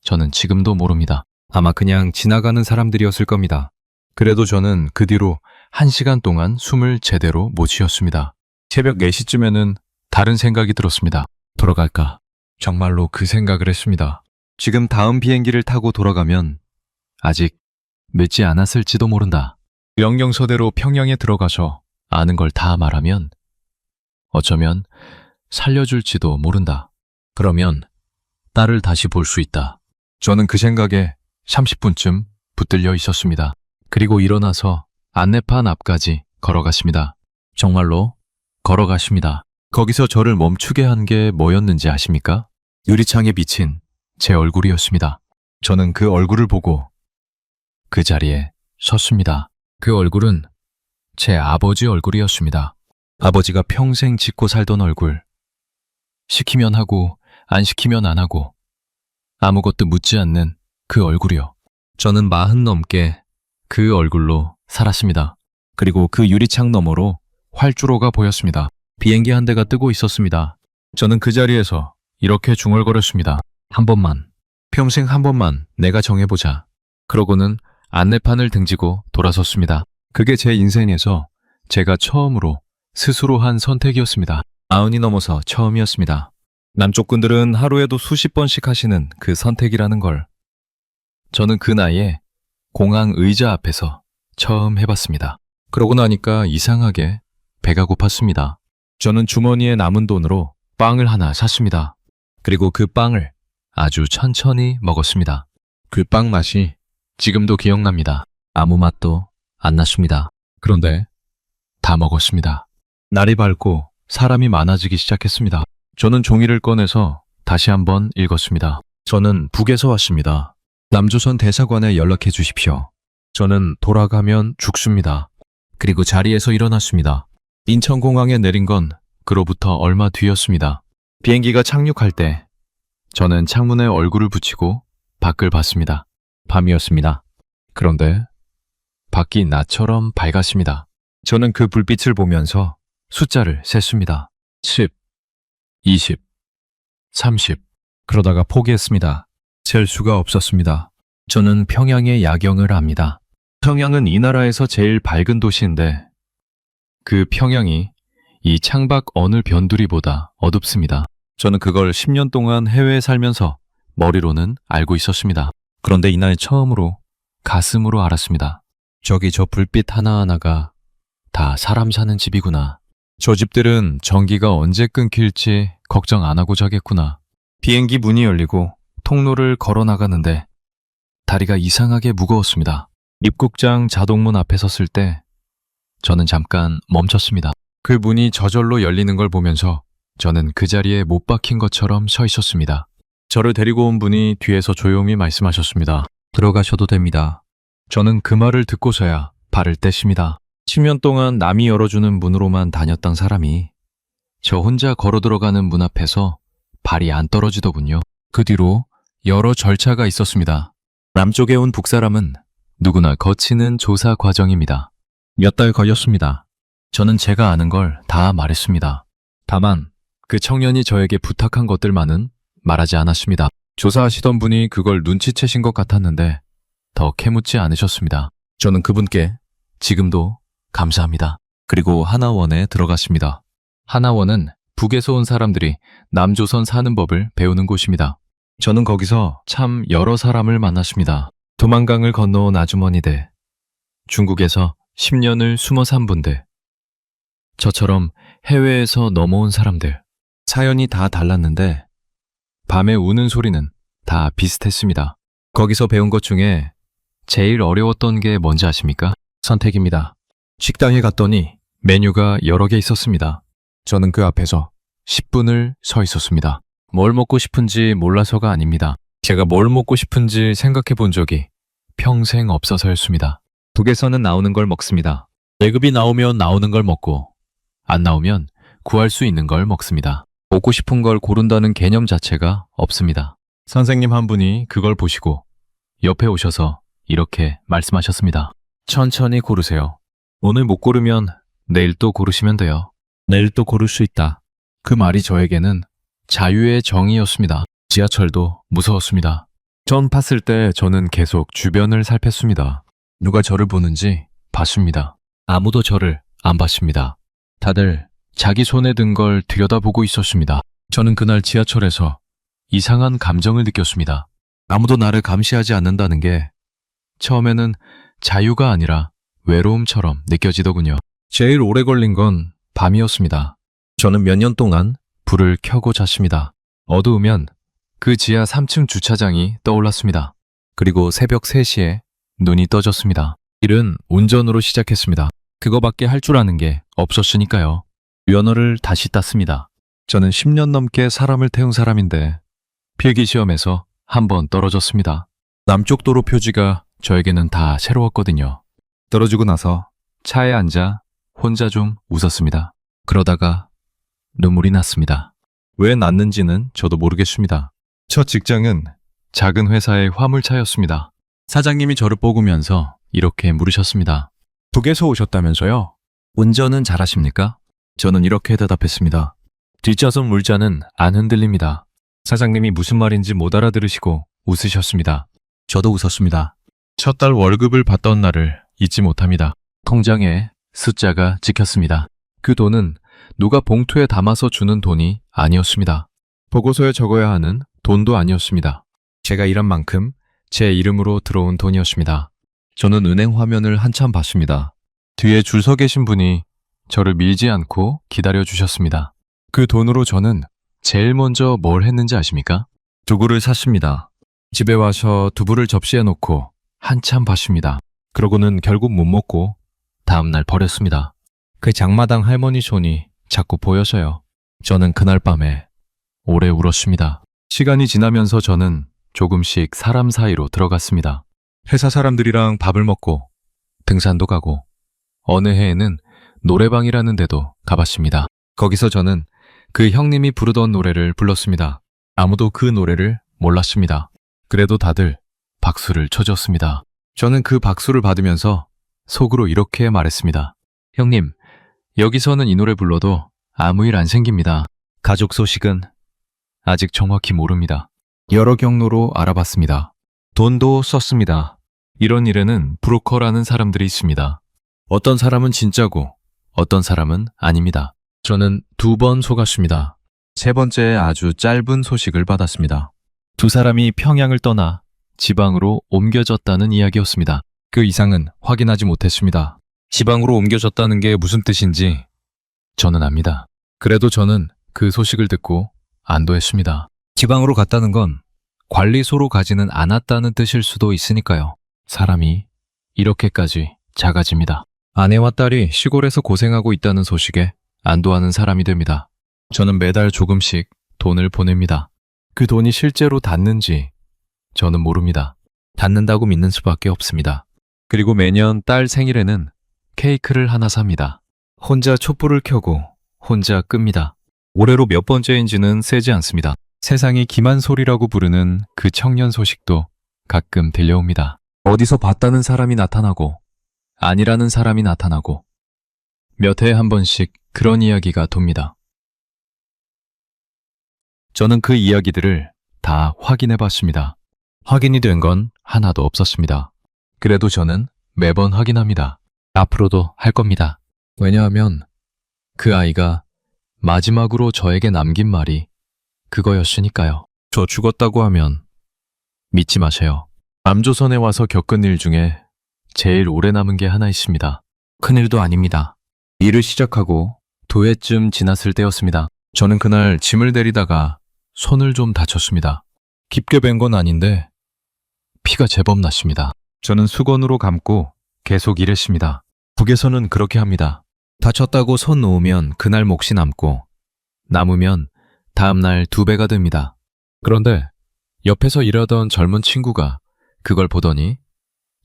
저는 지금도 모릅니다. 아마 그냥 지나가는 사람들이었을 겁니다. 그래도 저는 그 뒤로 1시간 동안 숨을 제대로 못 쉬었습니다. 새벽 4시쯤에는 다른 생각이 들었습니다. 돌아갈까? 정말로 그 생각을 했습니다. 지금 다음 비행기를 타고 돌아가면 아직 늦지 않았을지도 모른다. 명령서대로 평양에 들어가서 아는 걸 다 말하면 어쩌면 살려줄지도 모른다. 그러면 딸을 다시 볼 수 있다. 저는 그 생각에 30분쯤 붙들려 있었습니다. 그리고 일어나서 안내판 앞까지 걸어갔습니다. 정말로 걸어가십니다. 거기서 저를 멈추게 한 게 뭐였는지 아십니까? 유리창에 비친 제 얼굴이었습니다. 저는 그 얼굴을 보고 그 자리에 섰습니다. 그 얼굴은 제 아버지 얼굴이었습니다. 아버지가 평생 짓고 살던 얼굴. 시키면 하고 안 시키면 안 하고 아무것도 묻지 않는 그 얼굴이요. 저는 40 넘게 그 얼굴로 살았습니다. 그리고 그 유리창 너머로 활주로가 보였습니다. 비행기 한 대가 뜨고 있었습니다. 저는 그 자리에서 이렇게 중얼거렸습니다. 한 번만, 평생 한 번만 내가 정해보자. 그러고는 안내판을 등지고 돌아섰습니다. 그게 제 인생에서 제가 처음으로 스스로 한 선택이었습니다. 40이 넘어서 처음이었습니다. 남쪽 분들은 하루에도 수십 번씩 하시는 그 선택이라는 걸 저는 그 나이에 공항 의자 앞에서 처음 해봤습니다. 그러고 나니까 이상하게 배가 고팠습니다. 저는 주머니에 남은 돈으로 빵을 하나 샀습니다. 그리고 그 빵을 아주 천천히 먹었습니다. 그 빵 맛이 지금도 기억납니다. 아무 맛도 안 났습니다. 그런데 다 먹었습니다. 날이 밝고 사람이 많아지기 시작했습니다. 저는 종이를 꺼내서 다시 한번 읽었습니다. 저는 북에서 왔습니다. 남조선 대사관에 연락해 주십시오. 저는 돌아가면 죽습니다. 그리고 자리에서 일어났습니다. 인천공항에 내린 건 그로부터 얼마 뒤였습니다. 비행기가 착륙할 때 저는 창문에 얼굴을 붙이고 밖을 봤습니다. 밤이었습니다. 그런데 밖이 낮처럼 밝았습니다. 저는 그 불빛을 보면서 숫자를 셌습니다. 10, 20, 30. 그러다가 포기했습니다. 셀 수가 없었습니다. 저는 평양의 야경을 압니다. 평양은 이 나라에서 제일 밝은 도시인데 그 평양이 이 창밖 어느 변두리보다 어둡습니다. 저는 그걸 10년 동안 해외에 살면서 머리로는 알고 있었습니다. 그런데 이날 처음으로 가슴으로 알았습니다. 저기 저 불빛 하나하나가 다 사람 사는 집이구나. 저 집들은 전기가 언제 끊길지 걱정 안 하고 자겠구나. 비행기 문이 열리고 통로를 걸어 나가는데 다리가 이상하게 무거웠습니다. 입국장 자동문 앞에 섰을 때 저는 잠깐 멈췄습니다. 그 문이 저절로 열리는 걸 보면서 저는 그 자리에 못 박힌 것처럼 서 있었습니다. 저를 데리고 온 분이 뒤에서 조용히 말씀하셨습니다. 들어가셔도 됩니다. 저는 그 말을 듣고서야 발을 뗐습니다. 10년 동안 남이 열어주는 문으로만 다녔던 사람이 저 혼자 걸어 들어가는 문 앞에서 발이 안 떨어지더군요. 그 뒤로 여러 절차가 있었습니다. 남쪽에 온 북사람은 누구나 거치는 조사 과정입니다. 몇 달 걸렸습니다. 저는 제가 아는 걸 다 말했습니다. 다만 그 청년이 저에게 부탁한 것들만은 말하지 않았습니다. 조사하시던 분이 그걸 눈치채신 것 같았는데 더 캐묻지 않으셨습니다. 저는 그분께 지금도 감사합니다. 그리고 하나원에 들어갔습니다. 하나원은 북에서 온 사람들이 남조선 사는 법을 배우는 곳입니다. 저는 거기서 참 여러 사람을 만났습니다. 도만강을 건너온 아주머니들, 중국에서 10년을 숨어 산 분들, 저처럼 해외에서 넘어온 사람들, 사연이 다 달랐는데 밤에 우는 소리는 다 비슷했습니다. 거기서 배운 것 중에 제일 어려웠던 게 뭔지 아십니까? 선택입니다. 식당에 갔더니 메뉴가 여러 개 있었습니다. 저는 그 앞에서 10분을 서 있었습니다. 뭘 먹고 싶은지 몰라서가 아닙니다. 제가 뭘 먹고 싶은지 생각해 본 적이 평생 없어서였습니다. 북에서는 나오는 걸 먹습니다. 계급이 나오면 나오는 걸 먹고 안 나오면 구할 수 있는 걸 먹습니다. 먹고 싶은 걸 고른다는 개념 자체가 없습니다. 선생님 한 분이 그걸 보시고 옆에 오셔서 이렇게 말씀하셨습니다. 천천히 고르세요. 오늘 못 고르면 내일 또 고르시면 돼요. 내일 또 고를 수 있다. 그 말이 저에게는 자유의 정의였습니다. 지하철도 무서웠습니다. 전 팠을 때 저는 계속 주변을 살폈습니다. 누가 저를 보는지 봤습니다. 아무도 저를 안 봤습니다. 다들 자기 손에 든 걸 들여다보고 있었습니다. 저는 그날 지하철에서 이상한 감정을 느꼈습니다. 아무도 나를 감시하지 않는다는 게 처음에는 자유가 아니라 외로움처럼 느껴지더군요. 제일 오래 걸린 건 밤이었습니다. 저는 몇 년 동안 불을 켜고 잤습니다. 어두우면 그 지하 3층 주차장이 떠올랐습니다. 그리고 새벽 3시에 눈이 떠졌습니다. 일은 운전으로 시작했습니다. 그거밖에 할 줄 아는 게 없었으니까요. 면허를 다시 땄습니다. 저는 10년 넘게 사람을 태운 사람인데 필기시험에서 한 번 떨어졌습니다. 남쪽 도로 표지가 저에게는 다 새로웠거든요. 떨어지고 나서 차에 앉아 혼자 좀 웃었습니다. 그러다가 눈물이 났습니다. 왜 났는지는 저도 모르겠습니다. 첫 직장은 작은 회사의 화물차였습니다. 사장님이 저를 뽑으면서 이렇게 물으셨습니다. 북에서 오셨다면서요? 운전은 잘하십니까? 저는 이렇게 대답했습니다. 뒷좌석 물자는 안 흔들립니다. 사장님이 무슨 말인지 못 알아들으시고 웃으셨습니다. 저도 웃었습니다. 첫 달 월급을 받던 날을 잊지 못합니다. 통장에 숫자가 찍혔습니다. 그 돈은 누가 봉투에 담아서 주는 돈이 아니었습니다. 보고서에 적어야 하는 돈도 아니었습니다. 제가 일한 만큼 제 이름으로 들어온 돈이었습니다. 저는 은행 화면을 한참 봤습니다. 뒤에 줄 서 계신 분이 저를 밀지 않고 기다려 주셨습니다. 그 돈으로 저는 제일 먼저 뭘 했는지 아십니까? 두부를 샀습니다. 집에 와서 두부를 접시에 놓고 한참 봤습니다. 그러고는 결국 못 먹고 다음날 버렸습니다. 그 장마당 할머니 손이 자꾸 보여서요. 저는 그날 밤에 오래 울었습니다. 시간이 지나면서 저는 조금씩 사람 사이로 들어갔습니다. 회사 사람들이랑 밥을 먹고 등산도 가고 어느 해에는 노래방이라는 데도 가봤습니다. 거기서 저는 그 형님이 부르던 노래를 불렀습니다. 아무도 그 노래를 몰랐습니다. 그래도 다들 박수를 쳐줬습니다. 저는 그 박수를 받으면서 속으로 이렇게 말했습니다. 형님, 여기서는 이 노래 불러도 아무 일 안 생깁니다. 가족 소식은 아직 정확히 모릅니다. 여러 경로로 알아봤습니다. 돈도 썼습니다. 이런 일에는 브로커라는 사람들이 있습니다. 어떤 사람은 진짜고 어떤 사람은 아닙니다. 저는 2번 속았습니다. 세 번째에 아주 짧은 소식을 받았습니다. 두 사람이 평양을 떠나 지방으로 옮겨졌다는 이야기였습니다. 그 이상은 확인하지 못했습니다. 지방으로 옮겨졌다는 게 무슨 뜻인지 저는 압니다. 그래도 저는 그 소식을 듣고 안도했습니다. 지방으로 갔다는 건 관리소로 가지는 않았다는 뜻일 수도 있으니까요. 사람이 이렇게까지 작아집니다. 아내와 딸이 시골에서 고생하고 있다는 소식에 안도하는 사람이 됩니다. 저는 매달 조금씩 돈을 보냅니다. 그 돈이 실제로 닿는지 저는 모릅니다. 닿는다고 믿는 수밖에 없습니다. 그리고 매년 딸 생일에는 케이크를 하나 삽니다. 혼자 촛불을 켜고 혼자 끕니다. 올해로 몇 번째인지는 세지 않습니다. 세상이 기만소리라고 부르는 그 청년 소식도 가끔 들려옵니다. 어디서 봤다는 사람이 나타나고 아니라는 사람이 나타나고 몇 해에 한 번씩 그런 이야기가 돕니다. 저는 그 이야기들을 다 확인해 봤습니다. 확인이 된 건 하나도 없었습니다. 그래도 저는 매번 확인합니다. 앞으로도 할 겁니다. 왜냐하면 그 아이가 마지막으로 저에게 남긴 말이 그거였으니까요. 저 죽었다고 하면 믿지 마세요. 남조선에 와서 겪은 일 중에 제일 오래 남은 게 하나 있습니다. 큰일도 아닙니다. 일을 시작하고 도해쯤 지났을 때였습니다. 저는 그날 짐을 내리다가 손을 좀 다쳤습니다. 깊게 벤 건 아닌데 피가 제법 났습니다. 저는 수건으로 감고 계속 일했습니다. 북에서는 그렇게 합니다. 다쳤다고 손 놓으면 그날 몫이 남고 남으면 다음날 2배가 됩니다. 그런데 옆에서 일하던 젊은 친구가 그걸 보더니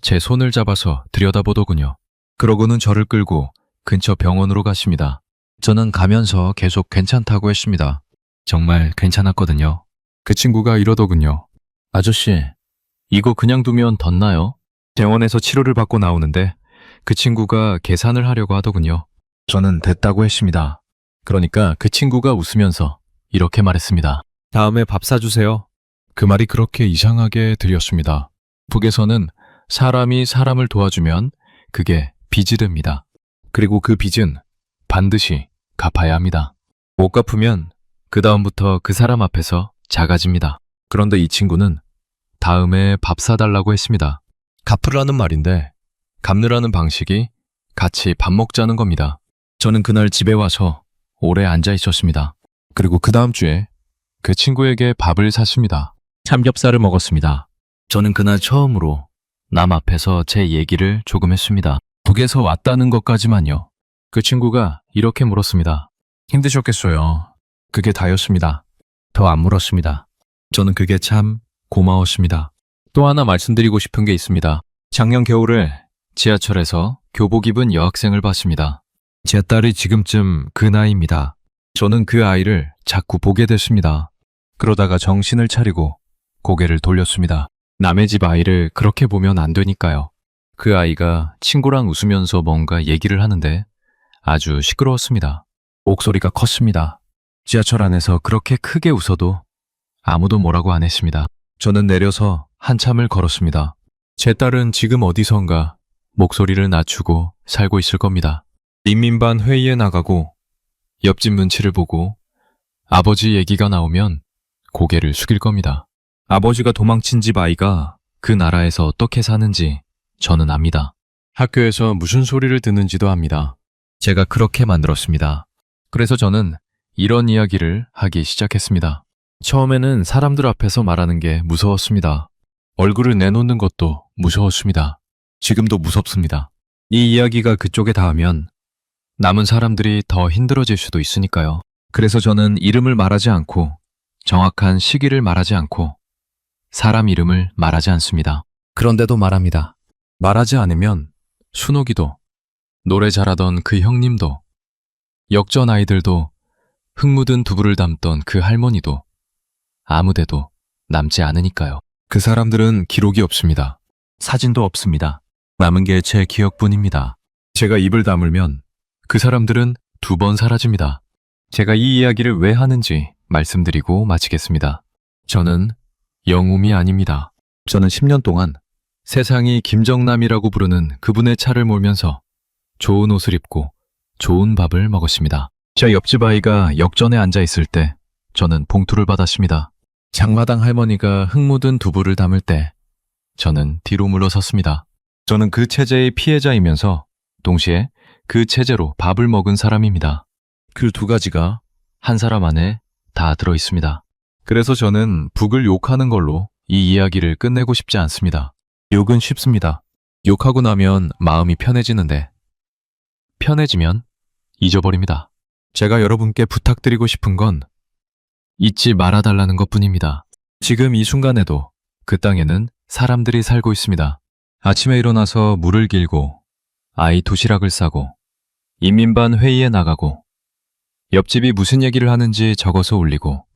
제 손을 잡아서 들여다보더군요. 그러고는 저를 끌고 근처 병원으로 가십니다. 저는 가면서 계속 괜찮다고 했습니다. 정말 괜찮았거든요. 그 친구가 이러더군요. 아저씨, 이거 그냥 두면 덧나요? 병원에서 치료를 받고 나오는데 그 친구가 계산을 하려고 하더군요. 저는 됐다고 했습니다. 그러니까 그 친구가 웃으면서 이렇게 말했습니다. 다음에 밥 사주세요. 그 말이 그렇게 이상하게 들렸습니다. 북에서는 사람이 사람을 도와주면 그게 빚이 됩니다. 그리고 그 빚은 반드시 갚아야 합니다. 못 갚으면 그 다음부터 그 사람 앞에서 작아집니다. 그런데 이 친구는 다음에 밥 사달라고 했습니다. 갚으라는 말인데 갚느라는 방식이 같이 밥 먹자는 겁니다. 저는 그날 집에 와서 오래 앉아 있었습니다. 그리고 그 다음 주에 그 친구에게 밥을 샀습니다. 삼겹살을 먹었습니다. 저는 그날 처음으로 남 앞에서 제 얘기를 조금 했습니다. 북에서 왔다는 것까지만요. 그 친구가 이렇게 물었습니다. 힘드셨겠어요. 그게 다였습니다. 더 안 물었습니다. 저는 그게 참 고마웠습니다. 또 하나 말씀드리고 싶은 게 있습니다. 작년 겨울에 지하철에서 교복 입은 여학생을 봤습니다. 제 딸이 지금쯤 그 나이입니다. 저는 그 아이를 자꾸 보게 됐습니다. 그러다가 정신을 차리고 고개를 돌렸습니다. 남의 집 아이를 그렇게 보면 안 되니까요. 그 아이가 친구랑 웃으면서 뭔가 얘기를 하는데 아주 시끄러웠습니다. 목소리가 컸습니다. 지하철 안에서 그렇게 크게 웃어도 아무도 뭐라고 안 했습니다. 저는 내려서 한참을 걸었습니다. 제 딸은 지금 어디선가 목소리를 낮추고 살고 있을 겁니다. 인민반 회의에 나가고 옆집 눈치를 보고 아버지 얘기가 나오면 고개를 숙일 겁니다. 아버지가 도망친 집 아이가 그 나라에서 어떻게 사는지 저는 압니다. 학교에서 무슨 소리를 듣는지도 압니다. 제가 그렇게 만들었습니다. 그래서 저는 이런 이야기를 하기 시작했습니다. 처음에는 사람들 앞에서 말하는 게 무서웠습니다. 얼굴을 내놓는 것도 무서웠습니다. 지금도 무섭습니다. 이 이야기가 그쪽에 닿으면 남은 사람들이 더 힘들어질 수도 있으니까요. 그래서 저는 이름을 말하지 않고 정확한 시기를 말하지 않고 사람 이름을 말하지 않습니다. 그런데도 말합니다. 말하지 않으면 순옥이도, 노래 잘하던 그 형님도, 역전 아이들도, 흙 묻은 두부를 담던 그 할머니도 아무데도 남지 않으니까요. 그 사람들은 기록이 없습니다. 사진도 없습니다. 남은 게 제 기억뿐입니다. 제가 입을 다물면 그 사람들은 2번 사라집니다. 제가 이 이야기를 왜 하는지 말씀드리고 마치겠습니다. 저는 영웅이 아닙니다. 저는 10년 동안 세상이 김정남이라고 부르는 그분의 차를 몰면서 좋은 옷을 입고 좋은 밥을 먹었습니다. 제 옆집 아이가 역전에 앉아 있을 때 저는 봉투를 받았습니다. 장마당 할머니가 흙 묻은 두부를 담을 때 저는 뒤로 물러섰습니다. 저는 그 체제의 피해자이면서 동시에 그 체제로 밥을 먹은 사람입니다. 그 2가지가 한 사람 안에 다 들어 있습니다. 그래서 저는 북을 욕하는 걸로 이 이야기를 끝내고 싶지 않습니다. 욕은 쉽습니다. 욕하고 나면 마음이 편해지는데 편해지면 잊어버립니다. 제가 여러분께 부탁드리고 싶은 건 잊지 말아달라는 것뿐입니다. 지금 이 순간에도 그 땅에는 사람들이 살고 있습니다. 아침에 일어나서 물을 길고 아이 도시락을 싸고 인민반 회의에 나가고 옆집이 무슨 얘기를 하는지 적어서 올리고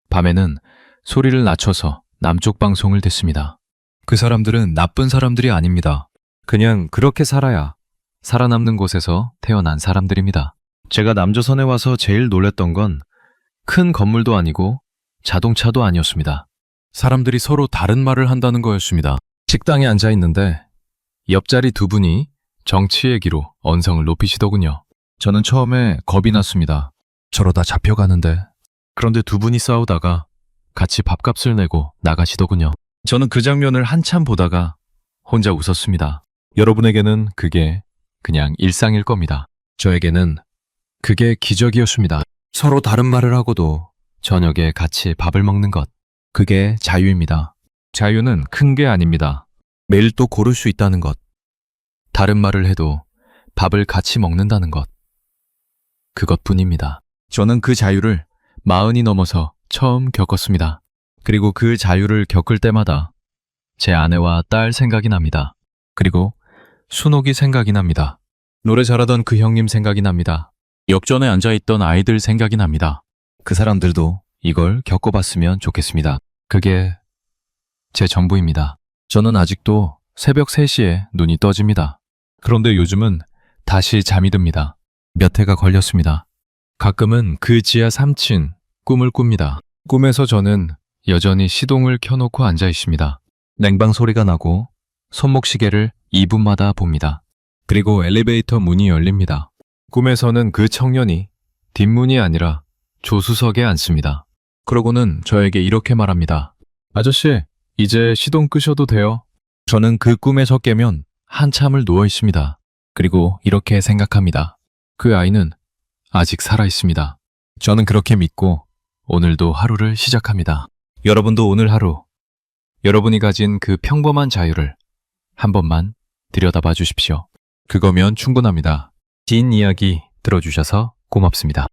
밤에는 소리를 낮춰서 남쪽 방송을 듣습니다. 그 사람들은 나쁜 사람들이 아닙니다. 그냥 그렇게 살아야 살아남는 곳에서 태어난 사람들입니다. 제가 남조선에 와서 제일 놀랬던 건 큰 건물도 아니고 자동차도 아니었습니다. 사람들이 서로 다른 말을 한다는 거였습니다. 식당에 앉아 있는데 옆자리 2분이 정치 얘기로 언성을 높이시더군요. 저는 처음에 겁이 났습니다. 저러다 잡혀가는데. 그런데 2분이 싸우다가 같이 밥값을 내고 나가시더군요. 저는 그 장면을 한참 보다가 혼자 웃었습니다. 여러분에게는 그게 그냥 일상일 겁니다. 저에게는 그게 기적이었습니다. 서로 다른 말을 하고도 저녁에 같이 밥을 먹는 것. 그게 자유입니다. 자유는 큰 게 아닙니다. 매일 또 고를 수 있다는 것. 다른 말을 해도 밥을 같이 먹는다는 것. 그것뿐입니다. 저는 그 자유를 40이 넘어서 처음 겪었습니다. 그리고 그 자유를 겪을 때마다 제 아내와 딸 생각이 납니다. 그리고 순옥이 생각이 납니다. 노래 잘하던 그 형님 생각이 납니다. 역전에 앉아있던 아이들 생각이 납니다. 그 사람들도 이걸 겪어봤으면 좋겠습니다. 그게 제 전부입니다. 저는 아직도 새벽 3시에 눈이 떠집니다. 그런데 요즘은 다시 잠이 듭니다. 몇 해가 걸렸습니다. 가끔은 그 지하 3층 꿈을 꿉니다. 꿈에서 저는 여전히 시동을 켜놓고 앉아 있습니다. 냉방 소리가 나고 손목시계를 2분마다 봅니다. 그리고 엘리베이터 문이 열립니다. 꿈에서는 그 청년이 뒷문이 아니라 조수석에 앉습니다. 그러고는 저에게 이렇게 말합니다. 아저씨, 이제 시동 끄셔도 돼요. 저는 그 꿈에서 깨면 한참을 누워 있습니다. 그리고 이렇게 생각합니다. 그 아이는 아직 살아 있습니다. 저는 그렇게 믿고 오늘도 하루를 시작합니다. 여러분도 오늘 하루 여러분이 가진 그 평범한 자유를 한 번만 들여다봐 주십시오. 그거면 충분합니다. 긴 이야기 들어주셔서 고맙습니다.